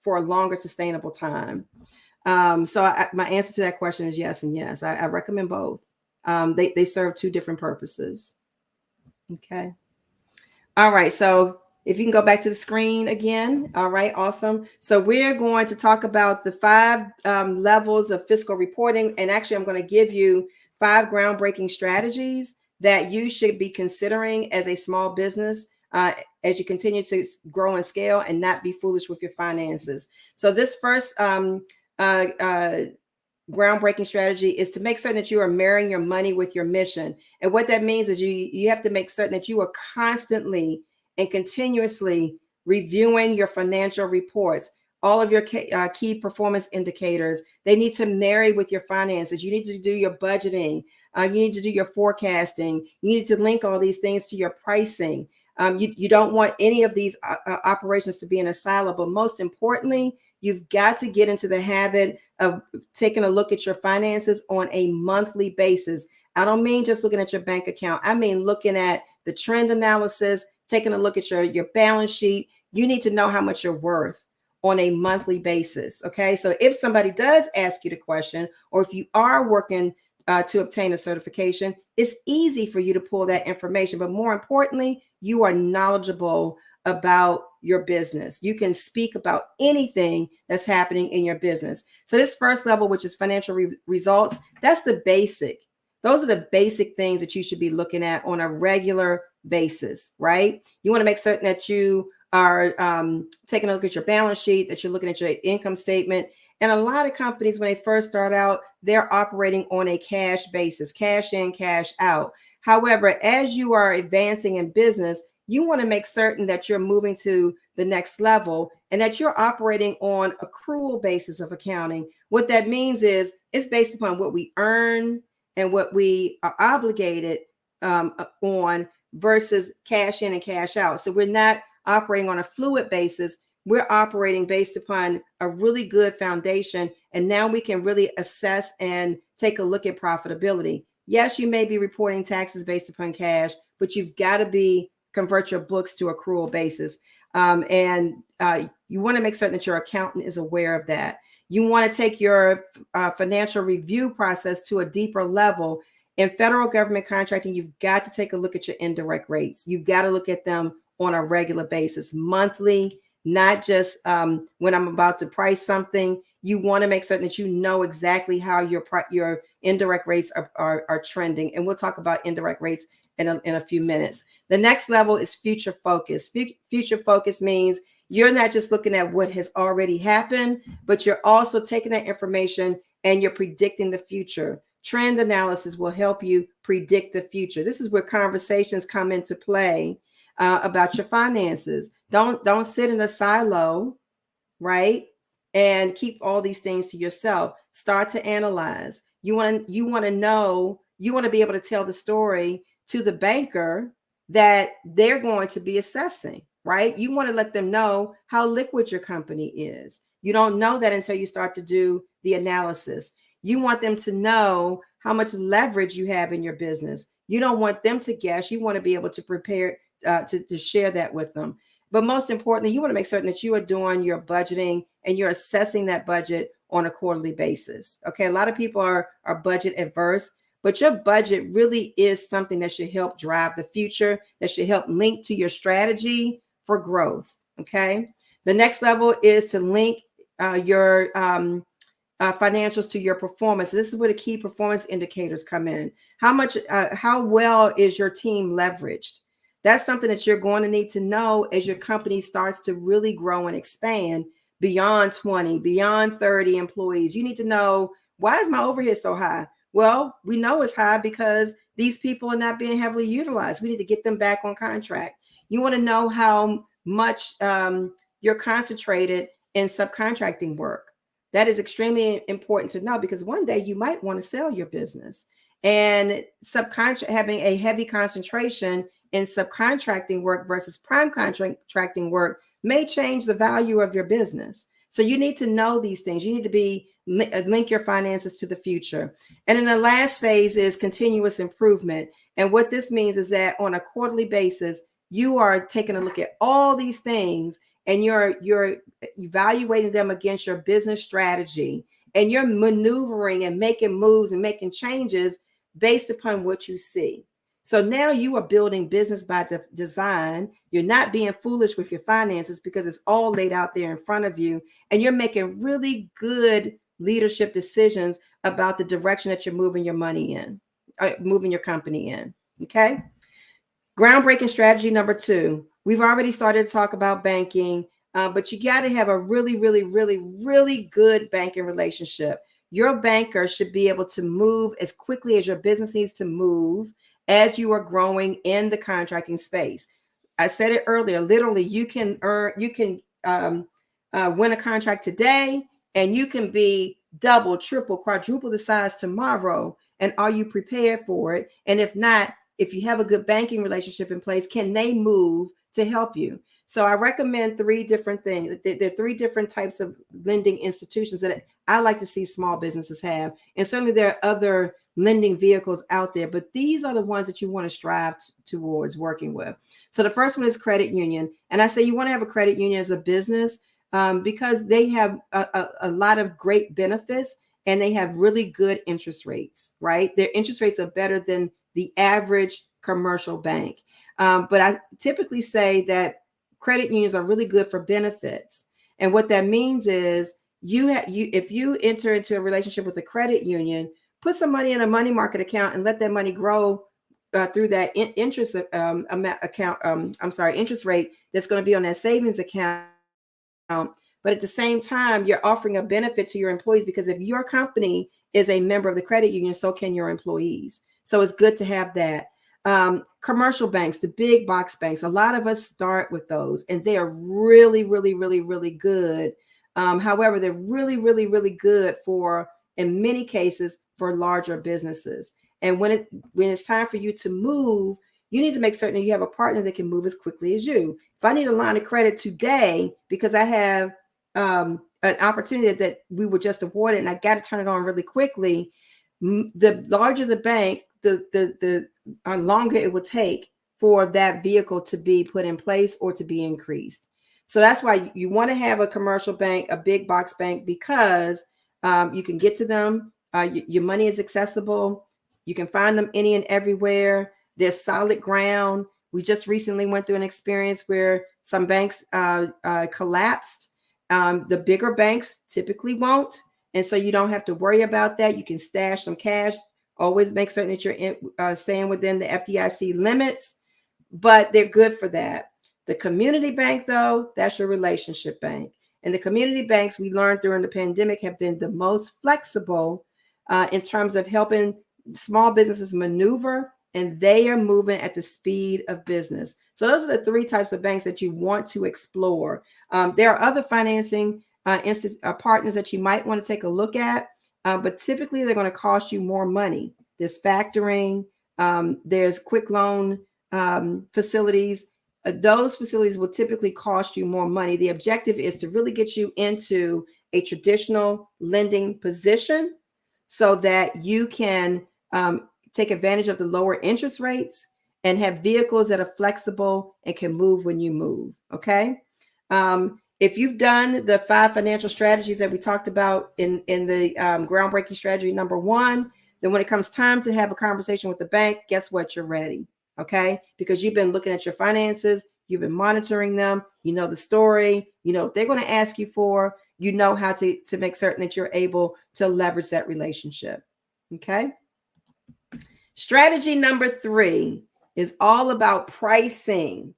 for a longer sustainable time. So my answer to that question is yes and yes. I recommend both. They serve two different purposes. Okay. All right. So if you can go back to the screen again. All right. Awesome. So we're going to talk about the 5 levels of fiscal reporting. And actually, I'm going to give you 5 groundbreaking strategies that you should be considering as a small business as you continue to grow and scale and not be foolish with your finances. So this first groundbreaking strategy is to make certain that you are marrying your money with your mission. And what that means is you have to make certain that you are constantly and continuously reviewing your financial reports. All of your key performance indicators, they need to marry with your finances. You need to do your budgeting. You need to do your forecasting. You need to link all these things to your pricing. You don't want any of these operations to be in a silo, but most importantly, you've got to get into the habit of taking a look at your finances on a monthly basis. I don't mean just looking at your bank account. I mean looking at the trend analysis, taking a look at your balance sheet. You need to know how much you're worth on a monthly basis. Okay. So if somebody does ask you the question, or if you are working to obtain a certification, it's easy for you to pull that information. But more importantly, you are knowledgeable about your business. You can speak about anything that's happening in your business. So this first level, which is financial results, that's the basic. Those are the basic things that you should be looking at on a regular basis, right? You want to make certain that you are taking a look at your balance sheet, that you're looking at your income statement. And a lot of companies, when they first start out, they're operating on a cash basis, cash in, cash out. However, as you are advancing in business, you want to make certain that you're moving to the next level and that you're operating on accrual basis of accounting. What that means is it's based upon what we earn and what we are obligated on versus cash in and cash out. So we're not operating on a fluid basis. We're operating based upon a really good foundation. And now we can really assess and take a look at profitability. Yes, you may be reporting taxes based upon cash, but you've got to convert your books to accrual basis. And you want to make certain that your accountant is aware of that. You want to take your financial review process to a deeper level. In federal government contracting, you've got to take a look at your indirect rates. You've got to look at them on a regular basis, monthly, not just when I'm about to price something. You want to make certain that you know exactly how your indirect rates are trending. And we'll talk about indirect rates in a few minutes. The next level is future focus. Future focus means you're not just looking at what has already happened, but you're also taking that information and you're predicting the future. Trend analysis will help you predict the future. This is where conversations come into play about your finances. Don't sit in a silo, right? And keep all these things to yourself. Start to analyze. You want to know, you want to be able to tell the story to the banker that they're going to be assessing, right? You want to let them know how liquid your company is. You don't know that until you start to do the analysis. You want them to know how much leverage you have in your business. You don't want them to guess. You want to be able to prepare to share that with them. But most importantly, you want to make certain that you are doing your budgeting and you're assessing that budget on a quarterly basis. Okay, a lot of people are budget adverse, but your budget really is something that should help drive the future, that should help link to your strategy for growth. Okay, the next level is to link your financials to your performance. This is where the key performance indicators come in. How well is your team leveraged? That's something that you're going to need to know as your company starts to really grow and expand beyond 20, beyond 30 employees. You need to know, why is my overhead so high? Well, we know it's high because these people are not being heavily utilized. We need to get them back on contract. You want to know how much you're concentrated in subcontracting work. That is extremely important to know because one day you might want to sell your business. And having a heavy concentration in subcontracting work versus prime contracting work may change the value of your business. So you need to know these things. You need to link your finances to the future. And then the last phase is continuous improvement. And what this means is that on a quarterly basis, you are taking a look at all these things and you're evaluating them against your business strategy, and you're maneuvering and making moves and making changes based upon what you see. So now you are building business by design. You're not being foolish with your finances because it's all laid out there in front of you, and you're making really good leadership decisions about the direction that you're moving your money in, moving your company in. Okay. Groundbreaking strategy number 2. We've already started to talk about banking, but you got to have a really, really, really, really good banking relationship. Your banker should be able to move as quickly as your business needs to move as you are growing in the contracting space. I said it earlier, literally you can win a contract today and you can be double, triple, quadruple the size tomorrow. And are you prepared for it? And if not, if you have a good banking relationship in place, can they move to help you? So I recommend 3 different things. There are 3 different types of lending institutions that I like to see small businesses have. And certainly there are other lending vehicles out there, but these are the ones that you want to strive towards working with. So the first one is credit union. And I say you want to have a credit union as a business because they have a lot of great benefits and they have really good interest rates, right? Their interest rates are better than the average commercial bank. But I typically say that credit unions are really good for benefits. And what that means is if you enter into a relationship with a credit union, put some money in a money market account and let that money grow through that interest interest rate that's going to be on that savings account. But at the same time, you're offering a benefit to your employees, because if your company is a member of the credit union, so can your employees. So it's good to have that. Commercial banks, the big box banks, a lot of us start with those, and they are really, really, really, really good. However, they're really, really, really good for, in many cases, for larger businesses. And when it's time for you to move, you need to make certain that you have a partner that can move as quickly as you. If I need a line of credit today because I have an opportunity that we were just awarded and I got to turn it on really quickly, the larger the bank, the longer it will take for that vehicle to be put in place or to be increased. So that's why you want to have a commercial bank, a big box bank, because you can get to them. Your money is accessible. You can find them any and everywhere. There's solid ground. We just recently went through an experience where some banks collapsed. The bigger banks typically won't. And so you don't have to worry about that. You can stash some cash. Always make certain that you're staying within the FDIC limits, but they're good for that. The community bank, though, that's your relationship bank. And the community banks, we learned during the pandemic, have been the most flexible in terms of helping small businesses maneuver, and they are moving at the speed of business. So those are the three types of banks that you want to explore. There are other financing partners that you might want to take a look at, but typically they're going to cost you more money. There's factoring, there's quick loan facilities. Those facilities will typically cost you more money. The objective is to really get you into a traditional lending position so that you can take advantage of the lower interest rates and have vehicles that are flexible and can move when you move. Okay. If you've done the 5 financial strategies that we talked about in the groundbreaking strategy number 1, then when it comes time to have a conversation with the bank, guess what? You're ready. Okay. Because you've been looking at your finances, you've been monitoring them, you know the story, you know what they're going to ask you for, you know how to make certain that you're able to leverage that relationship. Okay. Strategy number 3 is all about pricing.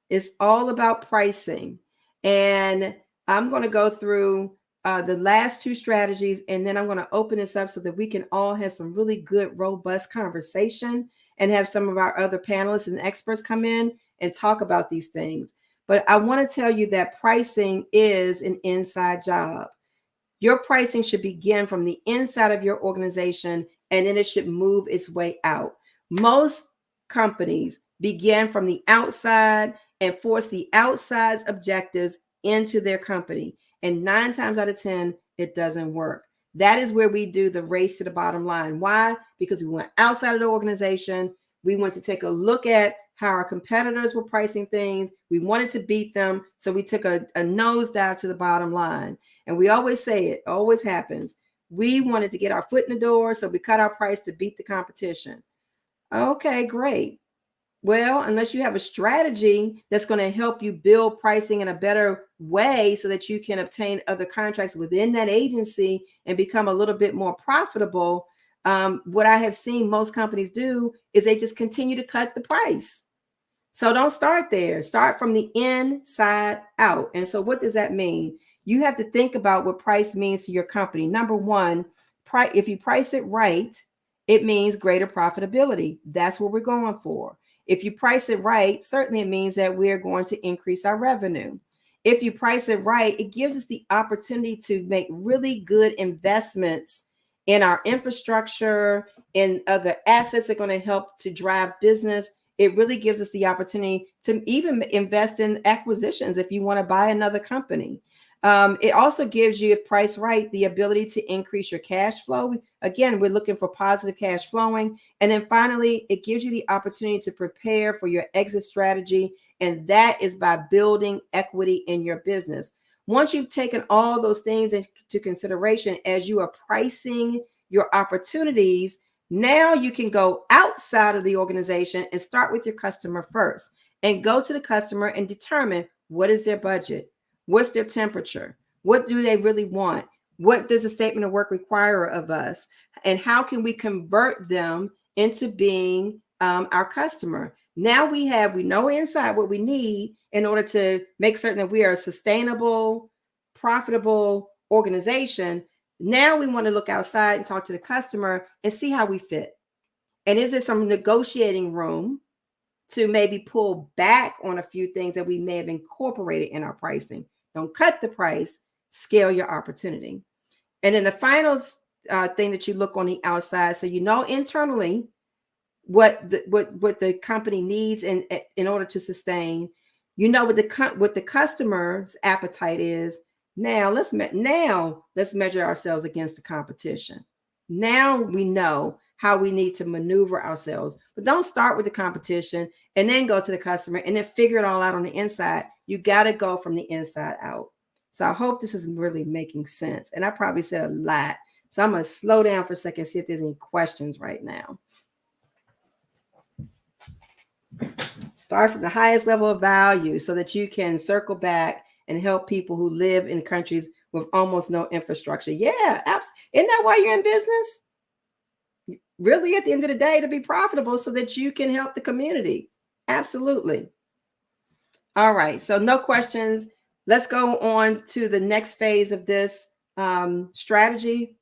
It's all about pricing. And I'm going to go through the last 2 strategies, and then I'm going to open this up so that we can all have some really good, robust conversation and have some of our other panelists and experts come in and talk about these things. But I want to tell you that pricing is an inside job. Your pricing should begin from the inside of your organization, and then it should move its way out. Most companies begin from the outside and force the outside's objectives into their company. And 9 times out of 10, it doesn't work. That is where we do the race to the bottom line. Why? Because we went outside of the organization. We went to take a look at how our competitors were pricing things. We wanted to beat them. So we took a nosedive to the bottom line. And we always say it always happens. We wanted to get our foot in the door. So we cut our price to beat the competition. Okay, great. Well, unless you have a strategy that's going to help you build pricing in a better way so that you can obtain other contracts within that agency and become a little bit more profitable, what I have seen most companies do is they just continue to cut the price. So don't start there. Start from the inside out. And so what does that mean? You have to think about what price means to your company. Number 1, if you price it right, it means greater profitability. That's what we're going for. If you price it right, certainly it means that we're going to increase our revenue. If you price it right, it gives us the opportunity to make really good investments in our infrastructure, in other assets that are going to help to drive business. It really gives us the opportunity to even invest in acquisitions if you want to buy another company. It also gives you, if priced right, the ability to increase your cash flow. Again, we're looking for positive cash flowing. And then finally, it gives you the opportunity to prepare for your exit strategy. And that is by building equity in your business. Once you've taken all those things into consideration as you are pricing your opportunities, now you can go outside of the organization and start with your customer first and go to the customer and determine what is their budget, what's their temperature, what do they really want, what does the statement of work require of us, and how can we convert them into being our customer. Now we know inside what we need in order to make certain that we are a sustainable, profitable organization. Now we want to look outside and talk to the customer and see how we fit. And is there some negotiating room to maybe pull back on a few things that we may have incorporated in our pricing? Don't cut the price, scale your opportunity. And then the final thing that you look on the outside, so you know internally what the company needs in order to sustain. You know what the customer's appetite is. Now let's measure ourselves against the competition. Now we know how we need to maneuver ourselves, but don't start with the competition and then go to the customer and then figure it all out on the inside. You got to go from the inside out. So I hope this is really making sense. And I probably said a lot. So I'm going to slow down for a second, see if there's any questions right now. Start from the highest level of value so that you can circle back and help people who live in countries with almost no infrastructure. Yeah, absolutely. Isn't that why you're in business? Really, at the end of the day, to be profitable so that you can help the community. Absolutely. All right. So no questions. Let's go on to the next phase of this strategy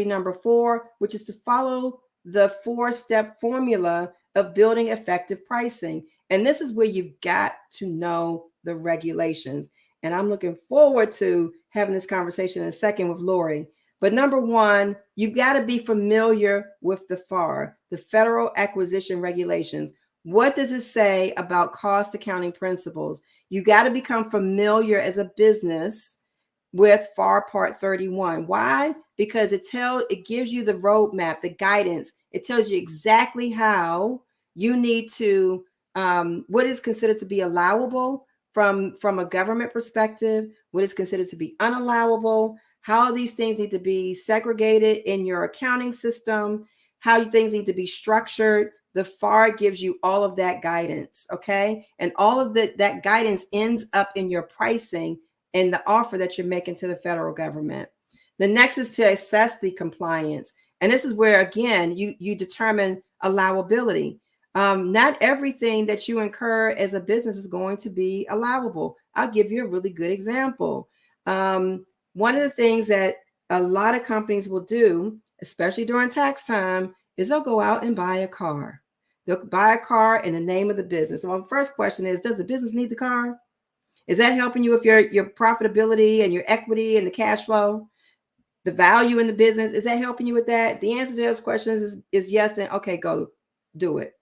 number 4, which is to follow the 4-step formula of building effective pricing. And this is where you've got to know the regulations. And I'm looking forward to having this conversation in a second with Lori. But number 1, you've got to be familiar with the FAR, the Federal Acquisition Regulations. What does it say about cost accounting principles? You got to become familiar as a business with FAR Part 31. Why? Because it gives you the roadmap, the guidance. It tells you exactly how you need to, what is considered to be allowable from a government perspective, what is considered to be unallowable, how these things need to be segregated in your accounting system, how things need to be structured. The FAR gives you all of that guidance, okay? And all of that guidance ends up in your pricing and the offer that you're making to the federal government. The next is to assess the compliance. And this is where, again, you determine allowability. Not everything that you incur as a business is going to be allowable. I'll give you a really good example. One of the things that a lot of companies will do, especially during tax time, is they'll go out and buy a car. They'll buy a car in the name of the business. So my first question is, does the business need the car? Is that helping you with your profitability and your equity and the cash flow? The value in the business, is that helping you with that? The answer to those questions is yes, and okay, go do it.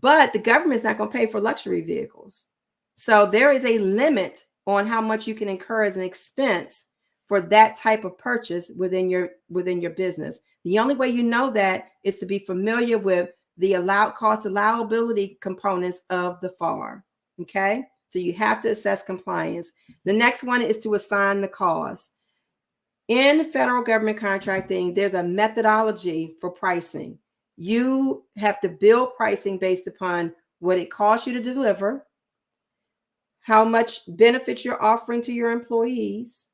But the government's not going to pay for luxury vehicles. So there is a limit on how much you can incur as an expense for that type of purchase within your business. The only way you know that is to be familiar with the cost allowability components of the FAR. Okay, so you have to assess compliance. The next one is to assign the cost. In federal government contracting, there's a methodology for pricing. You have to build pricing based upon what it costs you to deliver, how much benefits you're offering to your employees,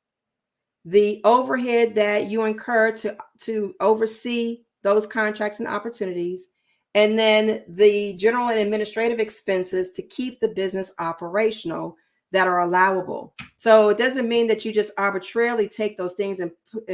the overhead that you incur to oversee those contracts and opportunities, and then the general and administrative expenses to keep the business operational that are allowable. So it doesn't mean that you just arbitrarily take those things and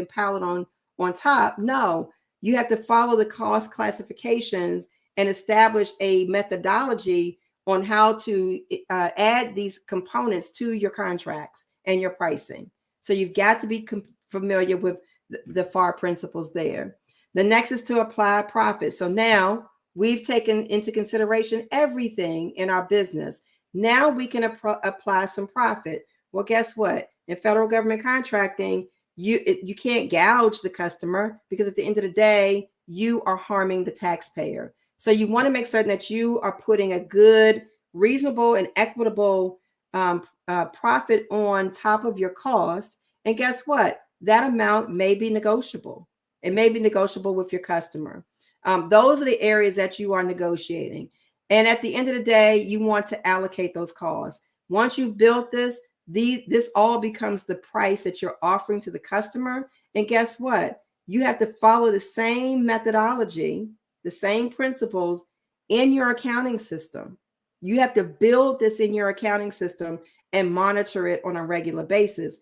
pile it on top. No, you have to follow the cost classifications and establish a methodology on how to add these components to your contracts and your pricing. So you've got to be familiar with the FAR principles there. The next is to apply profit. So now we've taken into consideration everything in our business. Now we can apply some profit. Well, guess what? In federal government contracting, you can't gouge the customer, because at the end of the day, you are harming the taxpayer. So you want to make certain that you are putting a good, reasonable, and equitable profit on top of your cost. And guess what? That amount may be negotiable. It may be negotiable with your customer. Those are the areas that you are negotiating. And at the end of the day, you want to allocate those costs. Once you've built this, this all becomes the price that you're offering to the customer. And guess what? You have to follow the same methodology, the same principles in your accounting system. You have to build this in your accounting system and monitor it on a regular basis.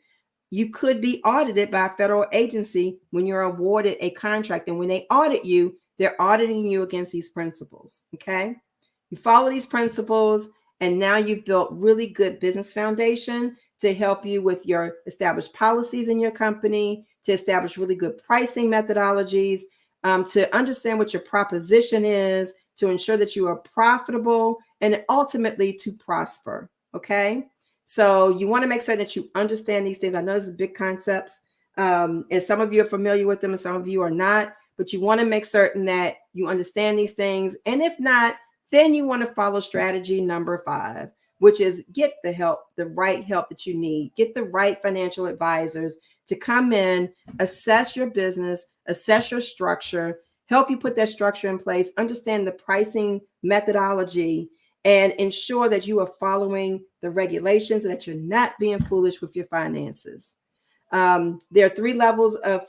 You could be audited by a federal agency when you're awarded a contract. And when they audit you, they're auditing you against these principles. Okay. You follow these principles, and now you've built really good business foundation to help you with your established policies in your company, to establish really good pricing methodologies, to understand what your proposition is, to ensure that you are profitable, and ultimately to prosper. Okay. So you want to make certain that you understand these things. I know this is big concepts, and some of you are familiar with them and some of you are not, but you want to make certain that you understand these things. And if not, then you want to follow strategy number 5, which is get the help, the right help that you need. Get the right financial advisors to come in, assess your business, assess your structure, help you put that structure in place, understand the pricing methodology, and ensure that you are following the regulations and that you're not being foolish with your finances. There are 3 levels of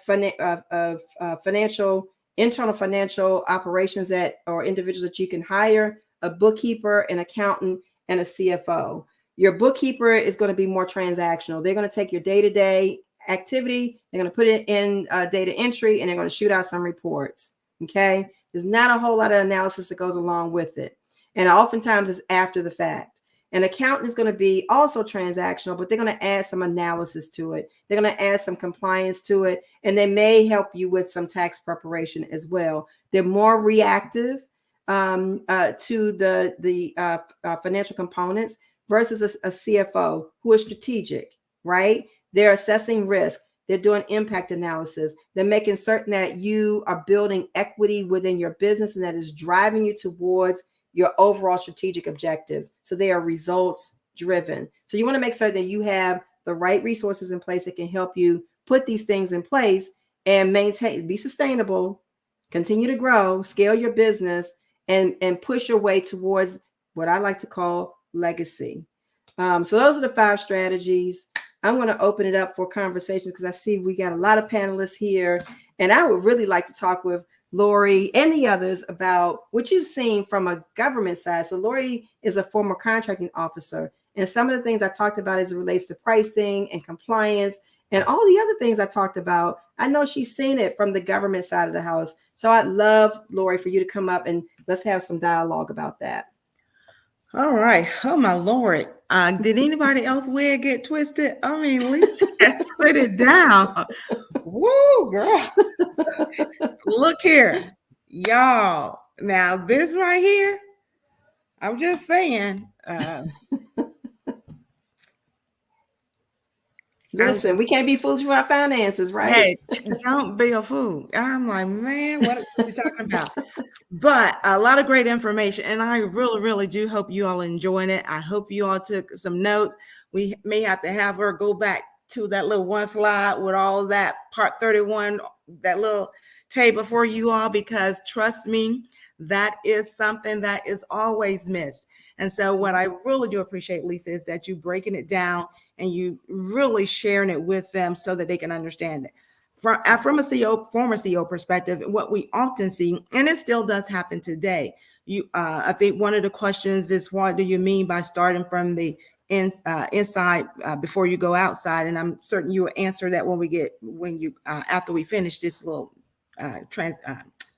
financial, internal financial operations that or individuals that you can hire: a bookkeeper, an accountant, and a CFO. Your bookkeeper is going to be more transactional. They're going to take your day-to-day activity, they're going to put it in data entry, and they're going to shoot out some reports. Okay. There's not a whole lot of analysis that goes along with it. And oftentimes it's after the fact. An accountant is going to be also transactional, but they're going to add some analysis to it. They're going to add some compliance to it, and they may help you with some tax preparation as well. They're more reactive to the financial components versus a CFO who is strategic, right? They're assessing risk. They're doing impact analysis. They're making certain that you are building equity within your business and that is driving you towards your overall strategic objectives. So they are results driven. So you want to make certain that you have the right resources in place that can help you put these things in place and maintain, be sustainable, continue to grow, scale your business, and push your way towards what I like to call legacy. So those are the 5 strategies. I'm going to open it up for conversations because I see we got a lot of panelists here, and I would really like to talk with Lori and the others about what you've seen from a government side. So Lori is a former contracting officer, and some of the things I talked about as it relates to pricing and compliance and all the other things I talked about, I know she's seen it from the government side of the house. So I'd love, Lori, for you to come up and let's have some dialogue about that. All right. Oh, my Lord. Did anybody else wig get twisted? I mean, Lisa has put it down. Woo, girl. Look here, y'all. Now, this right here, I'm just saying. Listen, we can't be foolish with our finances, right? Hey, don't be a fool. I'm like, man, what are we talking about? But a lot of great information, and I really, really do hope you all enjoying it. I hope you all took some notes. We may have to have her go back to that little one slide with all of that part 31, that little table for you all, because trust me, that is something that is always missed. And so what I really do appreciate, Lisa, is that you breaking it down and you really sharing it with them so that they can understand it. From a CEO, former CEO perspective, what we often see, and it still does happen today, I think one of the questions is, what do you mean by starting from the inside before you go outside? And I'm certain you will answer that after we finish this little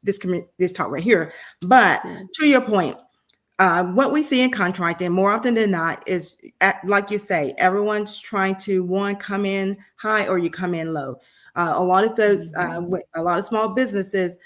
this talk right here. But to your point, what we see in contracting more often than not is, like you say, everyone's trying to come in high or you come in low. A lot of those, a lot of small businesses,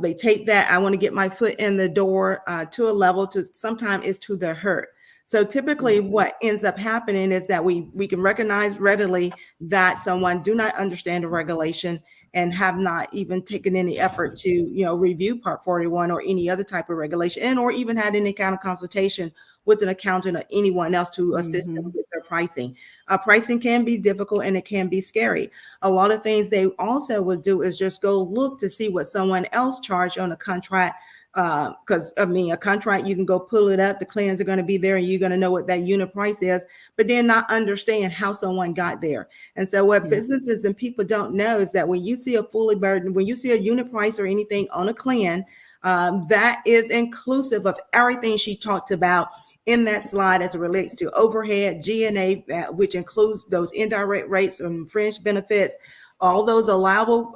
they take that, I want to get my foot in the door to a level to sometimes it's to their hurt. So typically what ends up happening is that we can recognize readily that someone do not understand the regulation and have not even taken any effort to, review Part 41 or any other type of regulation, and or even had any kind of consultation with an accountant or anyone else to assist them with their pricing. Pricing can be difficult and it can be scary. A lot of things they also would do is just go look to see what someone else charged on a contract. Because a contract, you can go pull it up, the claims are going to be there and you're going to know what that unit price is, but then not understand how someone got there. And so what businesses and people don't know is that when you see a fully burdened, when you see a unit price or anything on a CLIN, that is inclusive of everything she talked about in that slide as it relates to overhead, G&A, which includes those indirect rates and fringe benefits, all those allowable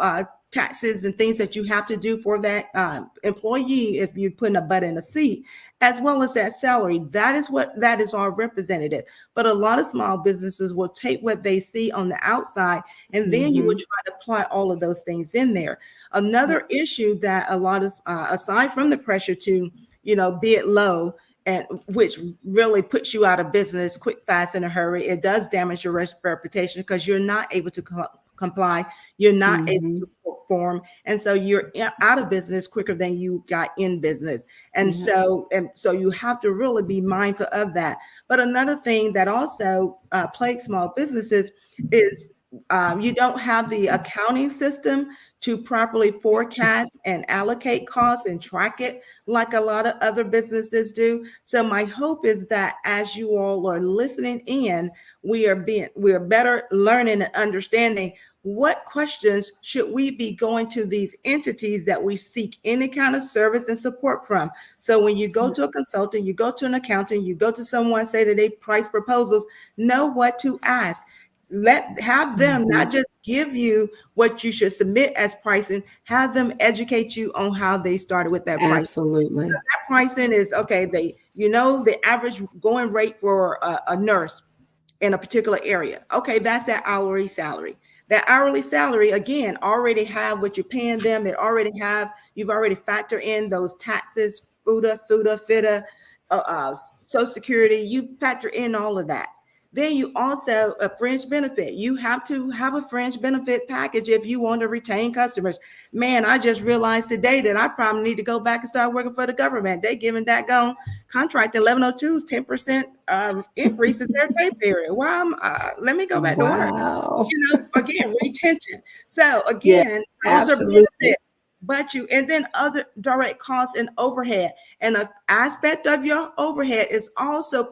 taxes and things that you have to do for that employee if you're putting a butt in a seat, as well as that salary. That is all representative. But a lot of small businesses will take what they see on the outside, and then you would try to apply all of those things in there. Another issue that a lot of, aside from the pressure to, bid low, and which really puts you out of business quick, fast, in a hurry, it does damage your reputation because you're not able to comply. You're not able to perform. And so you're out of business quicker than you got in business. And so you have to really be mindful of that. But another thing that also plagues small businesses is you don't have the accounting system to properly forecast and allocate costs and track it like a lot of other businesses do. So my hope is that as you all are listening in, we are better learning and understanding what questions should we be going to these entities that we seek any kind of service and support from. So when you go to a consultant, you go to an accountant, you go to someone, say that they price proposals, know what to ask. Have them not just give you what you should submit as pricing, have them educate you on how they started with that pricing. Absolutely. That pricing is okay. The average going rate for a nurse in a particular area. Okay, that's that hourly salary. That hourly salary, again, already have what you're paying them. You've already factored in those taxes, FUTA, SUTA, FITA, Social Security. You factor in all of that. Then you also, a fringe benefit. You have to have a fringe benefit package if you want to retain customers. Man, I just realized today that I probably need to go back and start working for the government. They giving that contract 1102's 10% increase in their pay period. Let me go back to work. Again, retention. So again, those are benefits. And then other direct costs and overhead. And an aspect of your overhead is also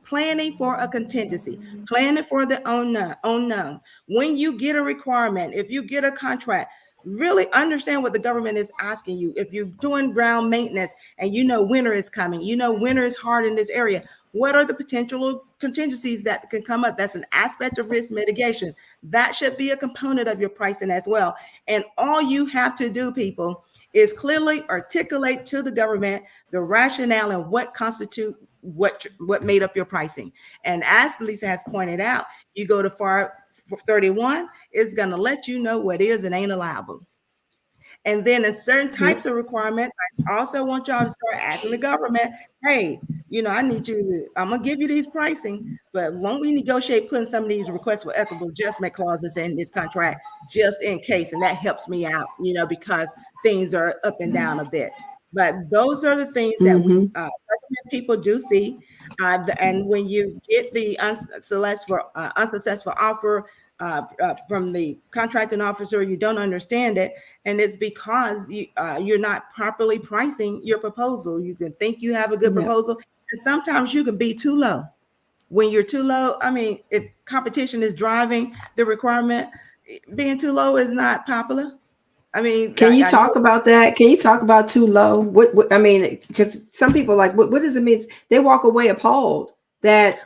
planning for a contingency, planning for the unknown. When you get a requirement, if you get a contract, really understand what the government is asking you. If you're doing ground maintenance and winter is coming, winter is hard in this area, what are the potential contingencies that can come up? That's an aspect of risk mitigation. That should be a component of your pricing as well. And all you have to do, people, is clearly articulate to the government the rationale and what constitute what made up your pricing. And as Lisa has pointed out, you go to FAR 31, it's going to let you know what is and ain't allowable. And then in certain types of requirements, I also want y'all to start asking the government, hey, I'm going to give you these pricing, but won't we negotiate putting some of these requests for equitable adjustment clauses in this contract just in case? And that helps me out, because things are up and down a bit. But those are the things that we people do see. And when you get the unsuccessful offer from the contracting officer, you don't understand it, and it's because you're not properly pricing your proposal. You can think you have a good proposal, and sometimes you can be too low. When you're too low, if competition is driving the requirement, being too low is not popular. Can you talk about that? Can you talk about too low? What because some people what does it mean? They walk away appalled that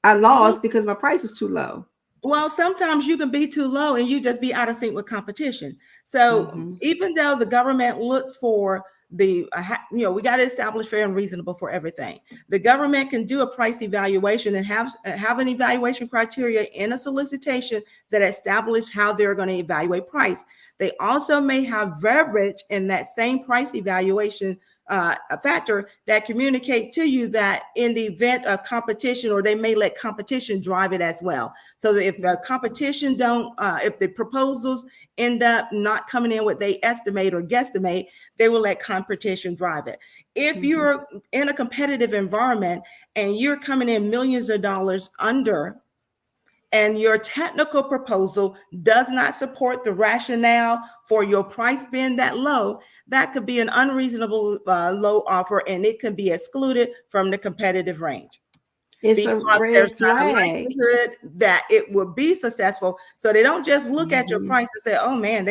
I lost because my price is too low. Well, sometimes you can be too low and you just be out of sync with competition. So even though the government looks for we got to establish fair and reasonable for everything. The government can do a price evaluation and have an evaluation criteria in a solicitation that establish how they're going to evaluate price. They also may have verbiage in that same price evaluation a factor that communicate to you that in the event of competition, or they may let competition drive it as well. So that if the competition if the proposals end up not coming in what they estimate or guesstimate, they will let competition drive it. If you're in a competitive environment and you're coming in millions of dollars under, and your technical proposal does not support the rationale for your price being that low, that could be an unreasonable low offer, and it can be excluded from the competitive range. It's a red flag. Likelihood that it will be successful. So they don't just look at your price and say, oh man,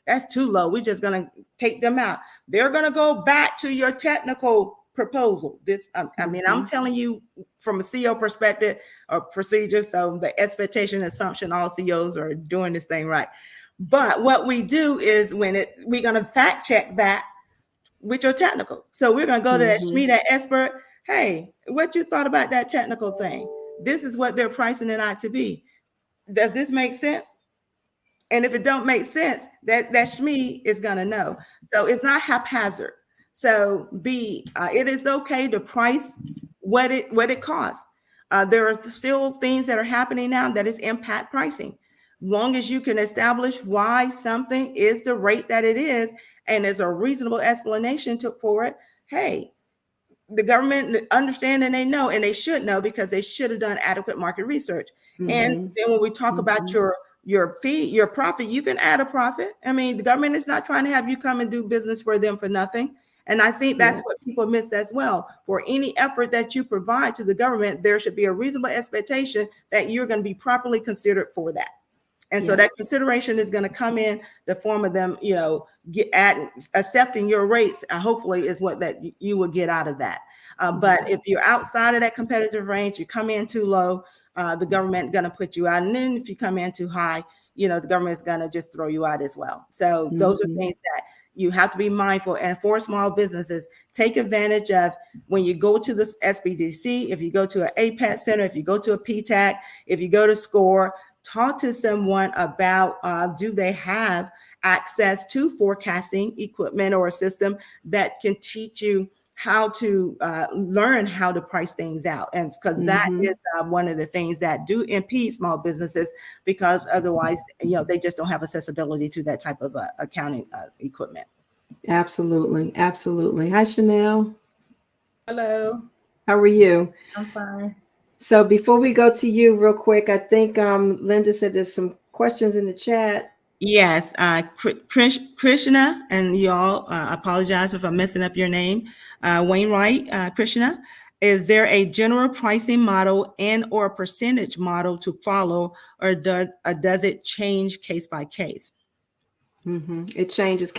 that's too low, we're just going to take them out. They're going to go back to your technical proposal. I'm telling you from a CEO perspective or procedure. So the expectation, assumption, all CEOs are doing this thing right. But what we do is we're going to fact check that with your technical. So we're going to go to that SME, that expert. Hey, what you thought about that technical thing? This is what they're pricing it out to be. Does this make sense? And if it don't make sense, that SME is going to know. So it's not haphazard. So it is okay to price what it costs. There are still things that are happening now that is impact pricing. Long as you can establish why something is the rate that it is, and there's a reasonable explanation for it, hey, the government understand and they know, and they should know because they should have done adequate market research. And then when we talk about your fee, your profit, you can add a profit. I mean, the government is not trying to have you come and do business for them for nothing. And I think that's what people miss as well. For any effort that you provide to the government, there should be a reasonable expectation that you're going to be properly considered for that. And so that consideration is going to come in the form of them, accepting your rates, hopefully is what that you will get out of that. But if you're outside of that competitive range, you come in too low, the government going to put you out. And then if you come in too high, the government is going to just throw you out as well. So those are things that you have to be mindful. And for small businesses, take advantage of when you go to this SBDC, if you go to an APET center, if you go to a PTAC, if you go to SCORE, talk to someone about do they have access to forecasting equipment or a system that can teach you how to learn how to price things out. And because that is one of the things that do impede small businesses, because otherwise, they just don't have accessibility to that type of accounting equipment. Absolutely. Absolutely. Hi, Chanel. Hello. How are you? I'm fine. So before we go to you real quick, I think Linda said there's some questions in the chat. Yes, Krishna, and y'all apologize if I'm messing up your name. Wainwright, Krishna, is there a general pricing model and or percentage model to follow, or does it change case by case? It changes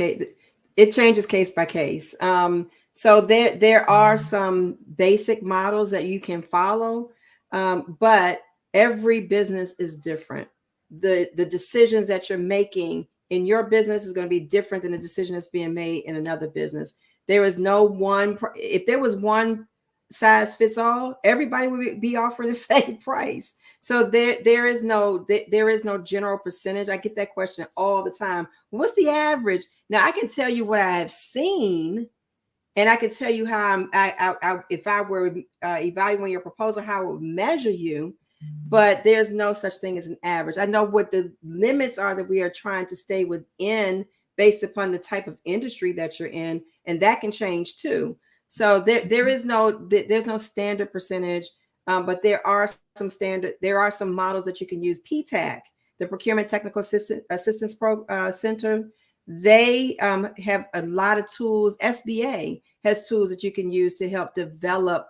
case by case. So there are some basic models that you can follow, but every business is different. The decisions that you're making in your business is going to be different than the decision that's being made in another business. There is no one. If there was one size fits all, everybody would be offering the same price. So there is no general percentage. I get that question all the time. What's the average? Now I can tell you what I have seen, and I can tell you how if I were evaluating your proposal, how I would measure you. But there's no such thing as an average. I know what the limits are that we are trying to stay within based upon the type of industry that you're in, and that can change too. So there's no standard percentage, but there are some models that you can use. PTAC, the Procurement Technical Assistance Center, they have a lot of tools. SBA has tools that you can use to help develop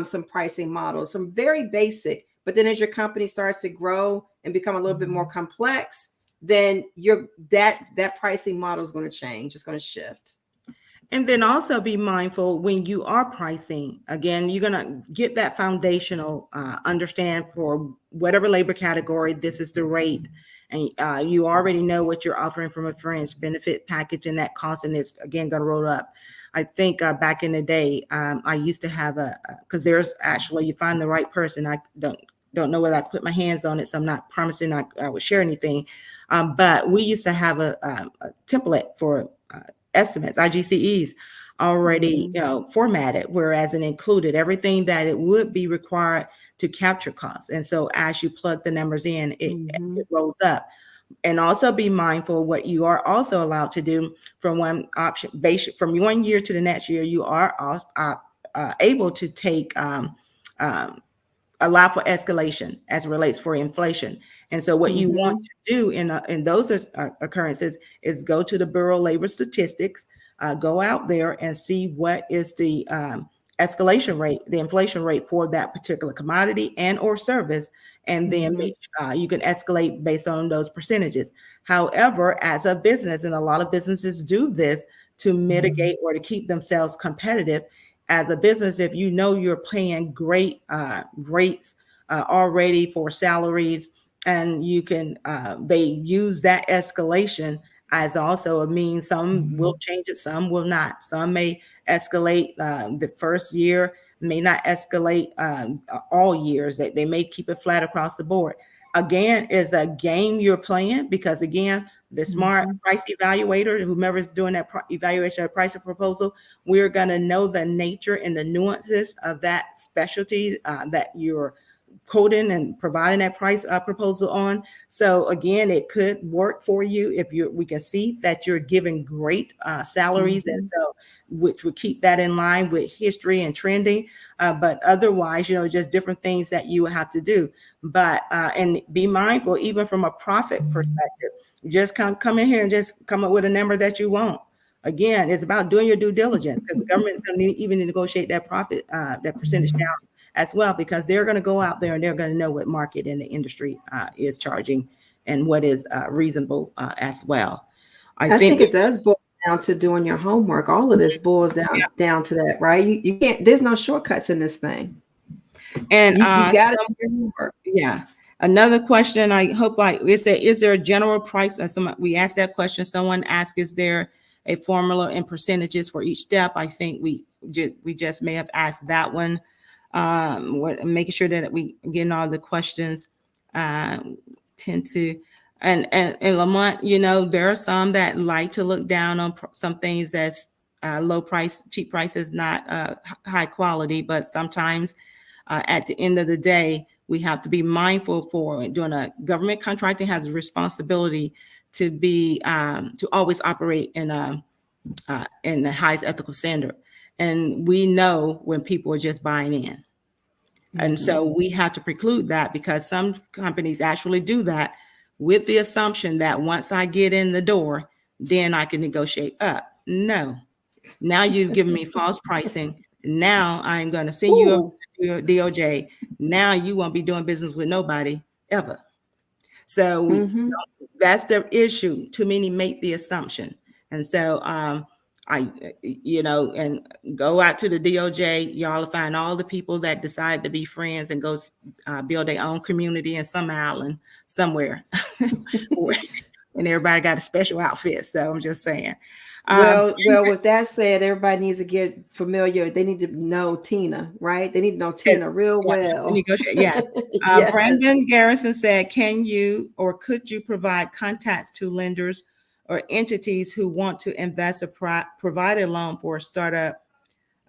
some pricing models, some very basic. But then as your company starts to grow and become a little bit more complex, then that pricing model is going to change. It's going to shift. And then also be mindful when you are pricing, again, you're going to get that foundational understand for whatever labor category, this is the rate. And you already know what you're offering from a fringe benefit package, and that cost, and it's again going to roll up. I think back in the day, I used to have because there's actually, you find the right person. I don't know whether I put my hands on it, so I'm not promising I would share anything. But we used to have a template for estimates, IGCEs. already, formatted, whereas it included everything that it would be required to capture costs. And so as you plug the numbers in, it rolls up. And also be mindful what you are also allowed to do from one option, from 1 year to the next year. You are able to take allow for escalation as it relates for inflation. And so what you want to do in those occurrences is go to the Bureau of Labor Statistics, go out there and see what is the escalation rate, the inflation rate for that particular commodity and or service, and then you can escalate based on those percentages. However, as a business, and a lot of businesses do this to mitigate or to keep themselves competitive, as a business, if you know you're paying great rates already for salaries, and you can, they use that escalation as also a means. Some will change it, some will not. Some may escalate the first year, may not escalate all years. They may keep it flat across the board. Again, is a game you're playing, because again, the smart price evaluator, whomever is doing that evaluation of price of proposal, we're going to know the nature and the nuances of that specialty that you're quoting and providing that price proposal on. So again, it could work for you if we can see that you're giving great salaries, and so which would keep that in line with history and trending. But otherwise, just different things that you would have to do. But and be mindful, even from a profit perspective, just come in here and just come up with a number that you want. Again, it's about doing your due diligence, because the government is going to even negotiate that profit, that percentage down as well, because they're going to go out there and they're going to know what market in the industry is charging and what is reasonable as well. I think it does boil down to doing your homework. All of this boils down to that, right? You can't. There's no shortcuts in this thing, and you got to do your homework. Yeah. Another question, I hope is there a general price? We asked that question. Someone asked, is there a formula and percentages for each step? I think we just may have asked that one. Making sure that we getting all the questions. Tend to, and Lamont, there are some that like to look down on some things that's low price, cheap prices, not high quality, but sometimes at the end of the day, we have to be mindful for doing a government contracting has a responsibility to be to always operate in the highest ethical standard. And we know when people are just buying in. And so we have to preclude that, because some companies actually do that with the assumption that once I get in the door, then I can negotiate up. No, now you've given me false pricing. Now I'm going to send you up to DOJ. Now you won't be doing business with nobody ever. So that's the issue. Too many make the assumption. And so and go out to the DOJ, y'all will find all the people that decide to be friends and go build their own community in some island somewhere. And everybody got a special outfit. So I'm just saying. Well, with that said, everybody needs to get familiar. They need to know Tina, right? They need to know Tina real well. Yes. Yes. Brandon Garrison said, can you or could you provide contacts to lenders or entities who want to invest or provide a loan for a startup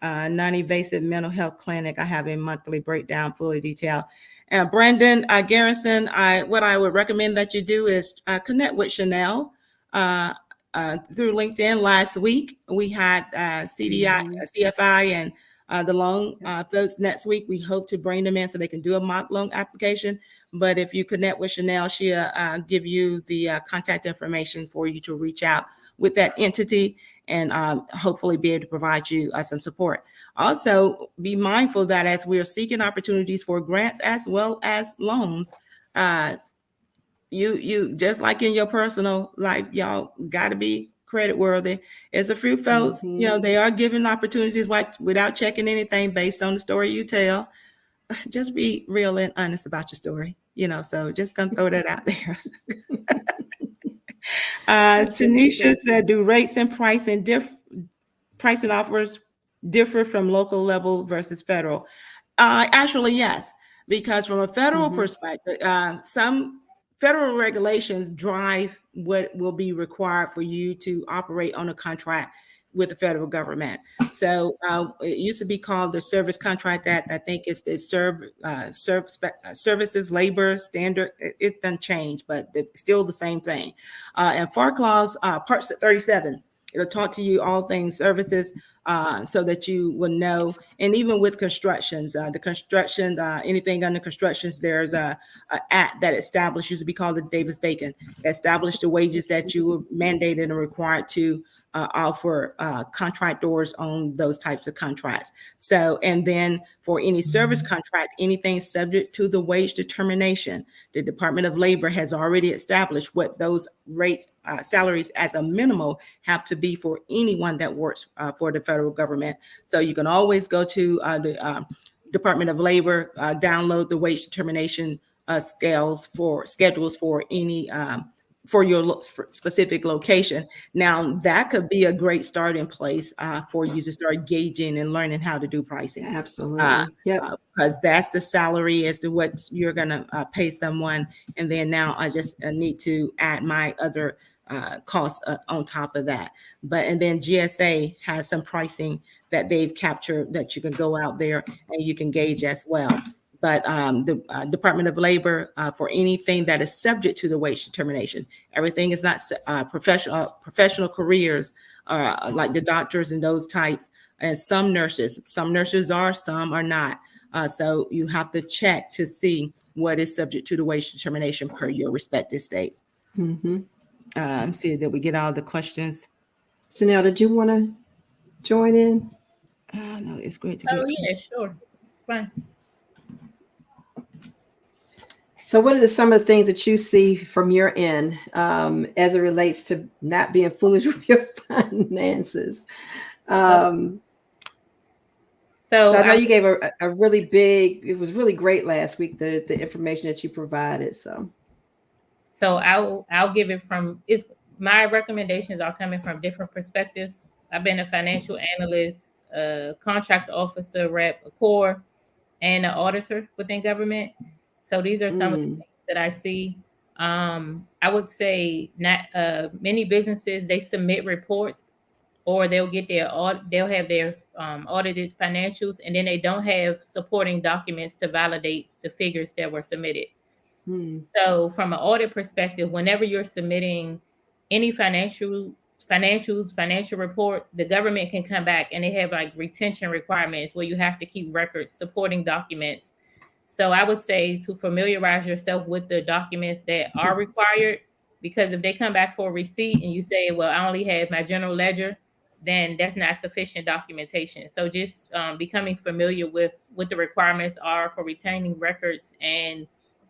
non-invasive mental health clinic? I have a monthly breakdown, fully detailed. Brandon Garrison, what I would recommend that you do is connect with Chanel through LinkedIn. Last week, we had CFI and the loan folks. Next week, we hope to bring them in so they can do a mock loan application. But if you connect with Chanel, she'll give you the contact information for you to reach out with that entity and hopefully be able to provide you some support. Also, be mindful that as we are seeking opportunities for grants as well as loans, you just like in your personal life, y'all got to be credit worthy. As a few folks, they are giving opportunities without checking anything based on the story you tell. Just be real and honest about your story, so just gonna throw that out there. Tanisha said, do rates and pricing offers differ from local level versus federal? Actually, yes, because from a federal perspective, some federal regulations drive what will be required for you to operate on a contract with the federal government. So it used to be called the Service Contract Act. I think it's the Services Labor Standard. It doesn't change, but it's still the same thing. And FAR Clause, Part 37, it'll talk to you all things services, so that you will know. And even with constructions, anything under constructions, there's a act that established, used to be called the Davis-Bacon, established the wages that you were mandated and required to offer contractors on those types of contracts. So, and then for any service contract, anything subject to the wage determination, the Department of Labor has already established what those rates, salaries as a minimal have to be for anyone that works for the federal government. So you can always go to the Department of Labor, download the wage determination schedules for any for your specific location. Now that could be a great starting place for you to start gauging and learning how to do pricing. Absolutely. Because that's the salary as to what you're gonna pay someone, and then now I just need to add my other costs on top of that. And then GSA has some pricing that they've captured that you can go out there and you can gauge as well. But the Department of Labor, for anything that is subject to the wage determination, everything is not professional careers, like the doctors and those types, and some nurses are, some are not. So you have to check to see what is subject to the wage determination per your respective state. See that we get all the questions. Chanel, did you want to join in? No, it's great to Oh, get. yeah, sure. It's fine. So what are some of the things that you see from your end as it relates to not being foolish with your finances? So I know you gave a really big, it was really great last week, the information that you provided. So I'll give it from, my recommendations are coming from different perspectives. I've been a financial analyst, contracts officer, rep, a core, and an auditor within government. So these are some of the things that I see. I would say not many businesses, they submit reports, or they'll have their audited financials, and then they don't have supporting documents to validate the figures that were submitted. So from an audit perspective, whenever you're submitting any financial report, the government can come back and they have like retention requirements where you have to keep records, supporting documents. So I would say to familiarize yourself with the documents that are required, because if they come back for a receipt and you say, well, I only have my general ledger, then that's not sufficient documentation. So just becoming familiar with what the requirements are for retaining records and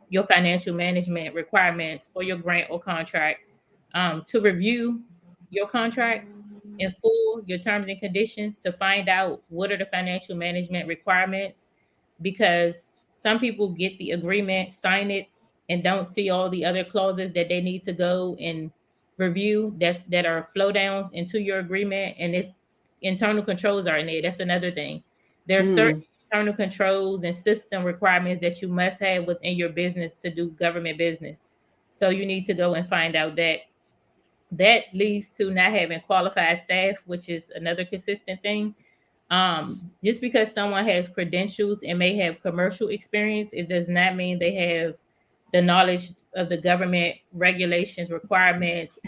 your financial management requirements for your grant or contract, to review your contract in full, your terms and conditions, to find out what are the financial management requirements, because some people get the agreement, sign it, and don't see all the other clauses that they need to go and review that are flow downs into your agreement, and if internal controls are in there, that's another thing. There are certain internal controls and system requirements that you must have within your business to do government business. So you need to go and find out that. That leads to not having qualified staff, which is another consistent thing. Just because someone has credentials and may have commercial experience, it does not mean they have the knowledge of the government regulations, requirements.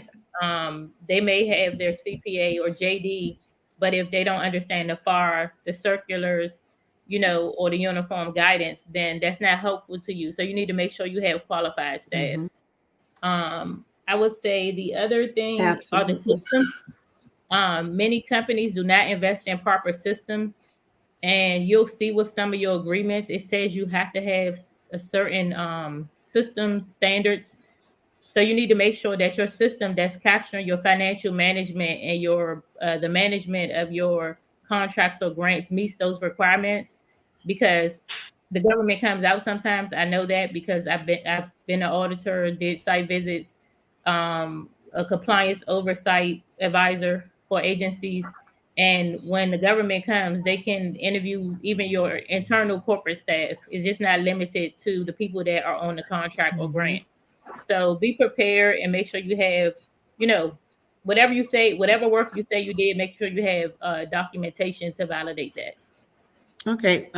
They may have their CPA or JD, but if they don't understand the FAR, the circulars, or the uniform guidance, then that's not helpful to you. So you need to make sure you have qualified staff. I would say the other thing are the systems. Many companies do not invest in proper systems, and you'll see with some of your agreements, it says you have to have a certain system standards. So you need to make sure that your system that's capturing your financial management and your the management of your contracts or grants meets those requirements, because the government comes out sometimes. I know that because I've been an auditor, did site visits, a compliance oversight advisor for agencies. And when the government comes, they can interview even your internal corporate staff. It's just not limited to the people that are on the contract or grant. So be prepared and make sure you have, whatever you say, whatever work you say you did, make sure you have documentation to validate that. Okay,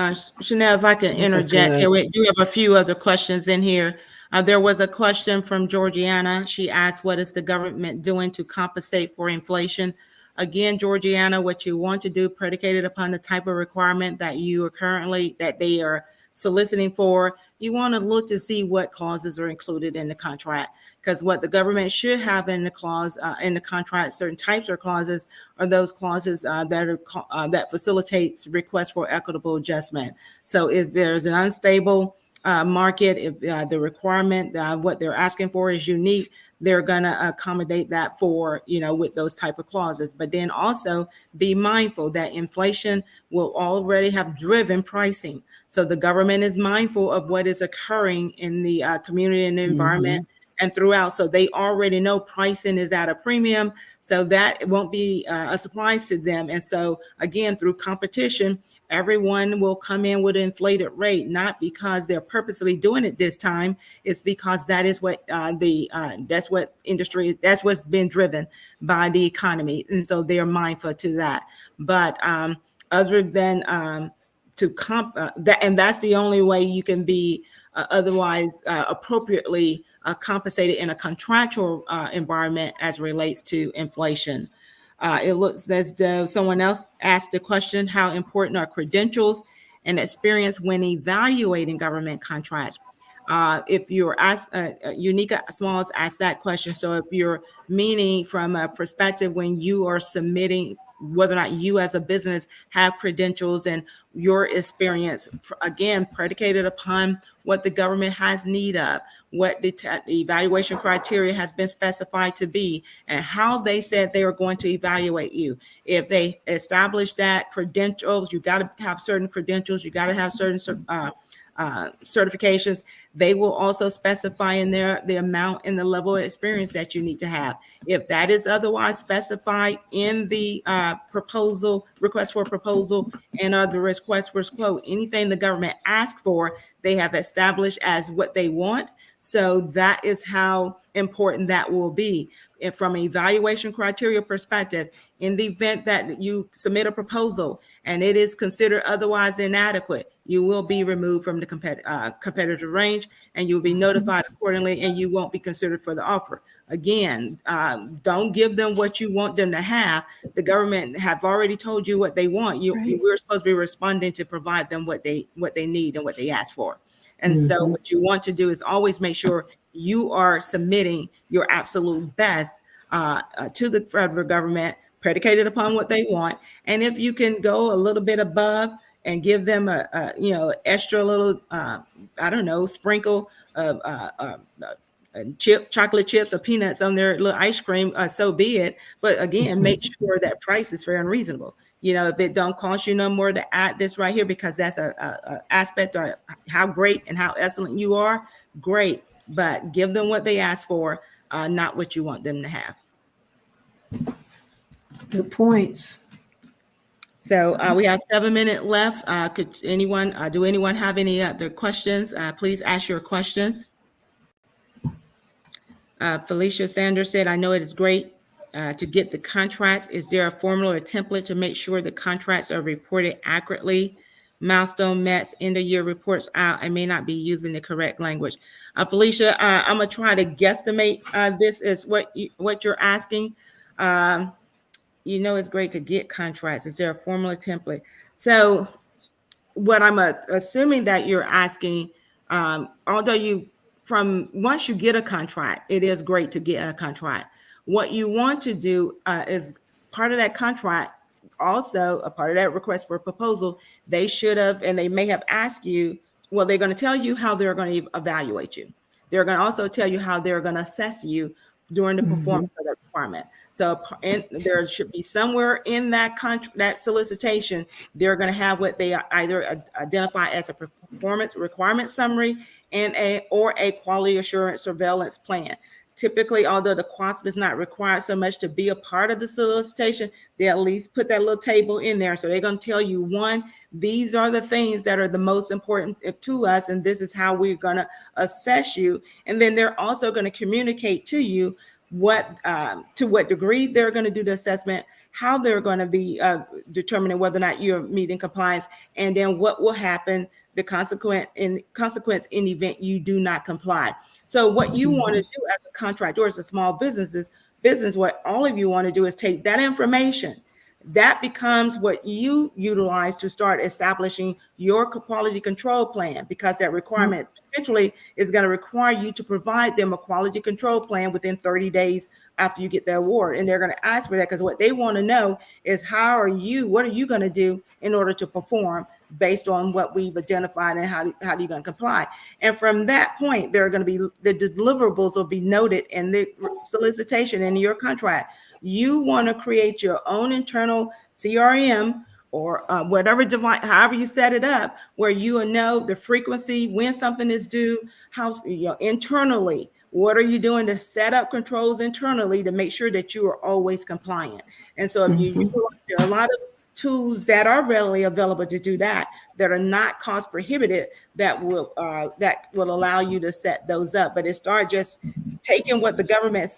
Chanel, if I can Those are interject good. here, we do have a few other questions in here. There was a question from Georgiana. She asked, what is the government doing to compensate for inflation? Again, Georgiana, what you want to do, predicated upon the type of requirement that you are currently, that they are soliciting for, you want to look to see what clauses are included in the contract. Because what the government should have in the clause, in the contract, certain types of clauses are those clauses that facilitates requests for equitable adjustment. So if there's an unstable market, if the requirement, what they're asking for is unique, they're going to accommodate that for, with those type of clauses. But then also be mindful that inflation will already have driven pricing. So the government is mindful of what is occurring in the community and the environment and throughout. So they already know pricing is at a premium. So that won't be a surprise to them. And so again, through competition, everyone will come in with an inflated rate, not because they're purposely doing it this time. It's because that is what that's what industry, that's what's been driven by the economy. And so they're mindful to that. But other than that, and that's the only way you can be otherwise appropriately compensated in a contractual environment as relates to inflation. It looks as though someone else asked the question, how important are credentials and experience when evaluating government contracts? If you're asked, Unica Smalls asked that question. So if you're meaning from a perspective when you are submitting, whether or not you as a business have credentials and your experience, again, predicated upon what the government has need of, what the evaluation criteria has been specified to be, and how they said they are going to evaluate you. If they establish that credentials, you got to have certain credentials, you got to have certain certifications. They will also specify in there the amount and the level of experience that you need to have. If that is otherwise specified in the proposal, request for proposal, and the request for quote, anything the government asks for, they have established as what they want. So that is how important that will be. And from an evaluation criteria perspective, in the event that you submit a proposal and it is considered otherwise inadequate, you will be removed from the competitive range and you'll be notified accordingly and you won't be considered for the offer. Again, don't give them what you want them to have. The government have already told you what they want. We're supposed to be responding to provide them what they need and what they ask for. And so what you want to do is always make sure you are submitting your absolute best to the federal government, predicated upon what they want. And if you can go a little bit above and give them a extra little, sprinkle of chocolate chips or peanuts on their little ice cream, so be it. But again, make sure that price is fair and reasonable. If it don't cost you no more to add this right here, because that's a aspect of how great and how excellent you are, great. But give them what they ask for, not what you want them to have. Good points. So we have 7 minutes left. Do anyone have any other questions? Please ask your questions. Felicia Sanders said, I know it is great to get the contracts. Is there a formula or template to make sure the contracts are reported accurately? Milestone Mets, end of year reports out. I may not be using the correct language. Felicia, I'm gonna try to guesstimate this is what you're asking. It's great to get contracts. Is there a formula template? So what I'm assuming that you're asking, although once you get a contract, it is great to get a contract. What you want to do is part of that contract, also a part of that request for a proposal, they should have, and they may have asked you, well, they're going to tell you how they're going to evaluate you. They're going to also tell you how they're going to assess you during the performance of that requirement. So there should be somewhere in that that solicitation, they're going to have what they either identify as a performance requirement summary and or a quality assurance surveillance plan. Typically, although the QASP is not required so much to be a part of the solicitation, they at least put that little table in there. So they're going to tell you, one, these are the things that are the most important to us, and this is how we're going to assess you. And then they're also going to communicate to you to what degree they're going to do the assessment, how they're going to be determining whether or not you're meeting compliance, and then what will happen, the consequence in event you do not comply. So what you want to do as a contractor, as a small business, what all of you want to do is take that information. That becomes what you utilize to start establishing your quality control plan, because that requirement eventually is going to require you to provide them a quality control plan within 30 days after you get the award. And they're going to ask for that because what they want to know is what are you going to do in order to perform based on what we've identified, and how are you going to comply. And from that point, there are going to be the deliverables will be noted in the solicitation in your contract. You want to create your own internal CRM or whatever device, however you set it up, where you know the frequency, when something is due, how, internally, what are you doing to set up controls internally to make sure that you are always compliant. And so if you there are a lot of tools that are readily available to do that are not cost prohibitive, that will allow you to set those up. But it starts just taking what the government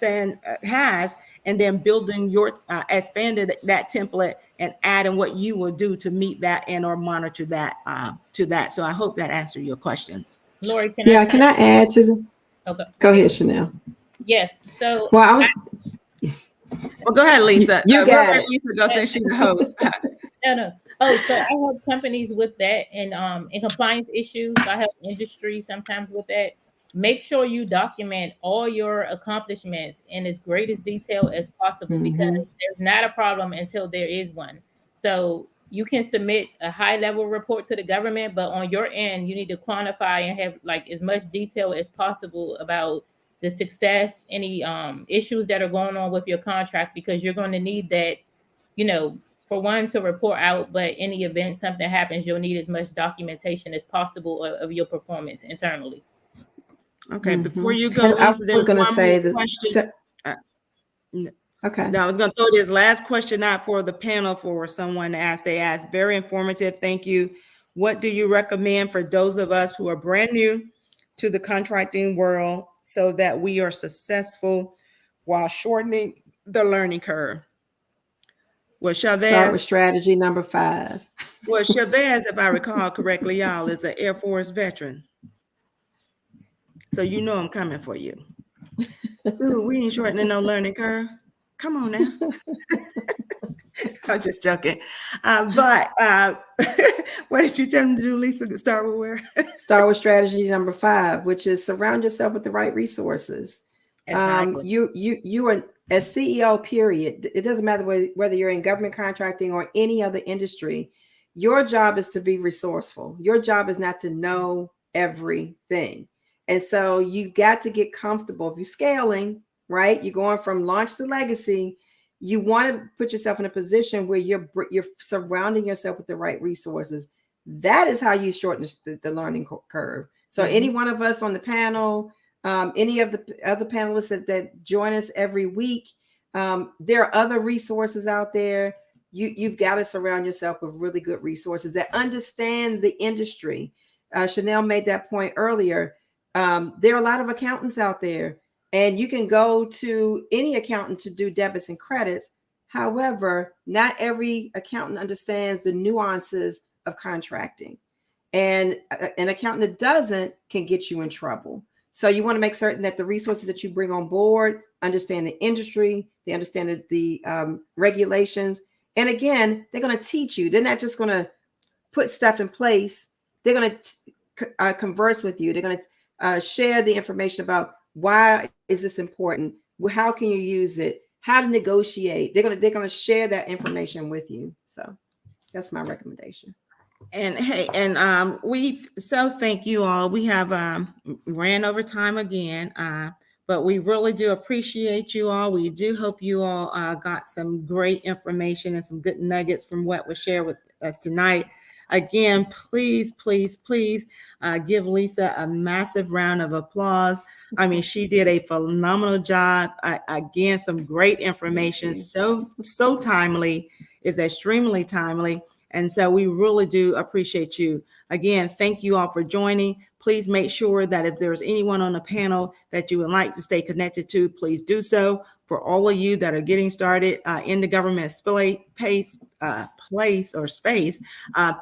has, and then building your expanded that template and adding what you will do to meet that and or monitor that to that. So I hope that answered your question. Lori, can I add to the? Okay. Go ahead, Chanel. Yes. So well, go ahead, Lisa. You got it. Lisa, go since she's the host. No. Oh, so I help companies with that, and in compliance issues, I help industry sometimes with that. Make sure you document all your accomplishments in as great as detail as possible, because there's not a problem until there is one. So you can submit a high level report to the government, but on your end, you need to quantify and have like as much detail as possible about the success, any issues that are going on with your contract, because you're going to need that, for one, to report out, but in the event something happens, you'll need as much documentation as possible of your performance internally. Okay, before you go, Lisa, I was going to say that. Okay. Now I was going to throw this last question out for the panel for someone to ask. They asked, very informative. Thank you. What do you recommend for those of us who are brand new to the contracting world so that we are successful while shortening the learning curve? Well, Chavez, start with strategy number 5. Well, Chavez, if I recall correctly, y'all, is an Air Force veteran. So you know I'm coming for you. Ooh, we ain't shortening no learning curve. Come on now. I'm just joking. But what did you tell them to do, Lisa? To start with where? Start with strategy number 5, which is surround yourself with the right resources. Exactly. You are, as CEO, period. It doesn't matter whether you're in government contracting or any other industry. Your job is to be resourceful. Your job is not to know everything. And so you got to get comfortable. If you're scaling, right, you're going from launch to legacy, you want to put yourself in a position where you're surrounding yourself with the right resources. That is how you shorten the learning curve. So any one of us on the panel, any of the other panelists that join us every week, there are other resources out there. You've got to surround yourself with really good resources that understand the industry. Chanel made that point earlier. There are a lot of accountants out there, and you can go to any accountant to do debits and credits. However, not every accountant understands the nuances of contracting, and an accountant that doesn't can get you in trouble. So you want to make certain that the resources that you bring on board understand the industry, they understand the regulations. And again, they're going to teach you. They're not just going to put stuff in place. They're going to converse with you. They're going to share the information about why is this important? How can you use it? How to negotiate? They're going to share that information with you. So that's my recommendation. And hey, and so thank you all. We have ran over time again, but we really do appreciate you all. We do hope you all got some great information and some good nuggets from what was shared with us tonight. Again, please give Lisa a massive round of applause. I mean, she did a phenomenal job. Again, some great information. So timely, is extremely timely. And so we really do appreciate you. Again, thank you all for joining. Please make sure that if there's anyone on the panel that you would like to stay connected to, please do so. For all of you that are getting started in the government place or space,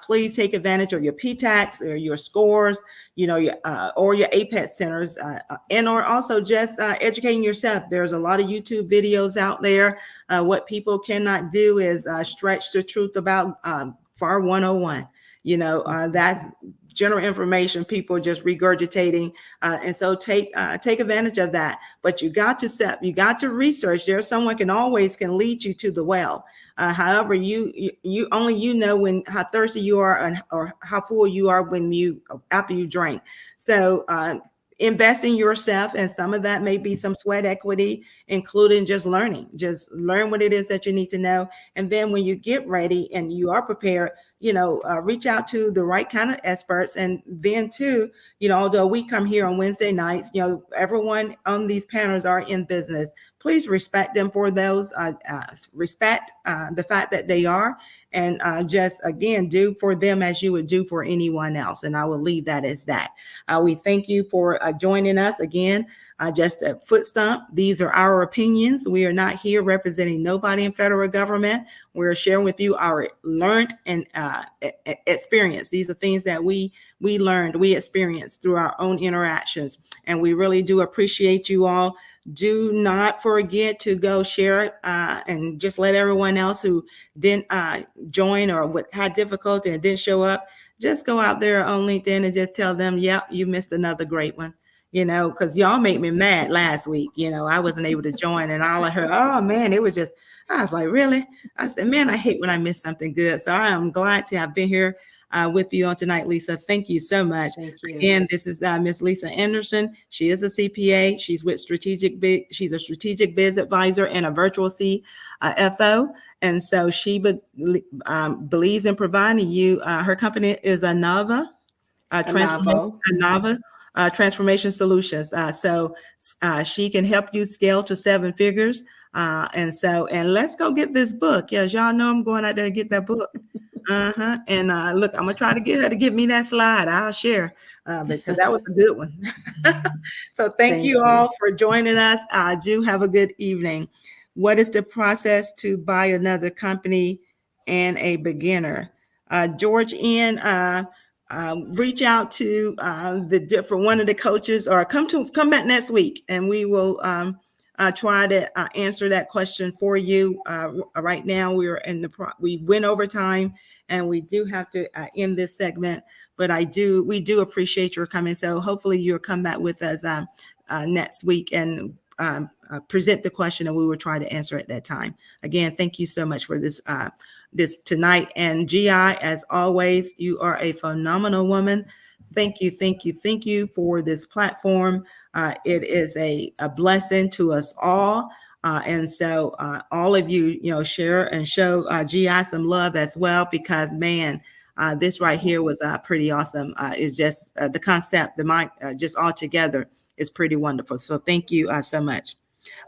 please take advantage of your PTACs or your scores, or your APEX centers, and or also just educating yourself. There's a lot of YouTube videos out there. What people cannot do is stretch the truth about FAR 101. That's general information people just regurgitating, and so take advantage of that. But you got to research. There's someone can lead you to the well. However, you only know how thirsty you are or how full you are after you drink. So invest in yourself, and some of that may be some sweat equity, including just learn what it is that you need to know. And then when you get ready and you are prepared, reach out to the right kind of experts. And then too, although we come here on Wednesday nights, everyone on these panels are in business. Please respect them for those, respect the fact that they are, and just again, do for them as you would do for anyone else. And I will leave that as that. We thank you for joining us again. Just a foot stomp. These are our opinions. We are not here representing nobody in federal government. We're sharing with you our learned and experience. These are things that we learned, we experienced through our own interactions. And we really do appreciate you all. Do not forget to go share and just let everyone else who didn't join or had difficulty and didn't show up, just go out there on LinkedIn and just tell them, yep, you missed another great one. Because y'all made me mad last week. I wasn't able to join, and all I heard, oh man, I was like, really? I said, man, I hate when I miss something good. So I am glad to have been here with you on tonight, Lisa. Thank you so much. Thank you. Again, this is Miss Lisa Anderson. She is a CPA. She's with she's a strategic biz advisor and a virtual CFO. And so she believes in providing you. Her company is Anava Transformation Solutions. So she can help you scale to 7 figures. And let's go get this book. Yes, y'all know I'm going out there to get that book. And look, I'm gonna try to get her to give me that slide. I'll share because that was a good one. So thank you all for joining us. Do have a good evening. What is the process to buy another company and a beginner? George N. Reach out to one of the coaches, or come back next week, and we will try to answer that question for you. Right now, we went over time, and we do have to end this segment. But we do appreciate your coming. So hopefully you'll come back with us next week and present the question, and we will try to answer at that time. Again, thank you so much for this tonight. And GI, as always, you are a phenomenal woman. Thank you for this platform. It is a blessing to us all. And so all of you, share and show GI some love as well, because man, this right here was pretty awesome. It's just the concept, the mind, just all together is pretty wonderful. So thank you so much.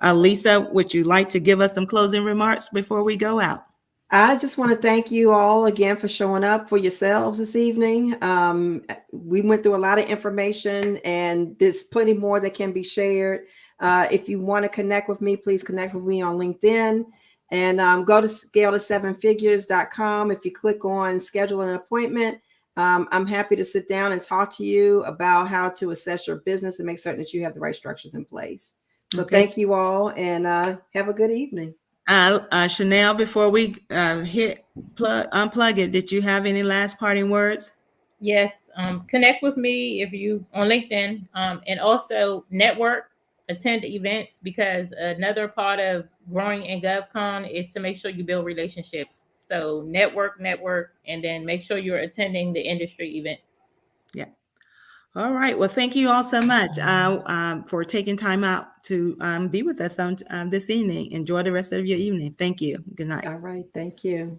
Lisa, would you like to give us some closing remarks before we go out? I just want to thank you all again for showing up for yourselves this evening. We went through a lot of information, and there's plenty more that can be shared. If you want to connect with me, please connect with me on LinkedIn, and go to scale-to-7figures.com. If you click on schedule an appointment, I'm happy to sit down and talk to you about how to assess your business and make certain that you have the right structures in place. So Thank you all, and have a good evening. Chanel, before we unplug it, did you have any last parting words? Yes. Connect with me if you on LinkedIn, and also network, attend events, because another part of growing in GovCon is to make sure you build relationships. So network, and then make sure you're attending the industry events. Yeah. All right. Well, thank you all so much for taking time out to be with us on this evening. Enjoy the rest of your evening. Thank you. Good night. All right. Thank you.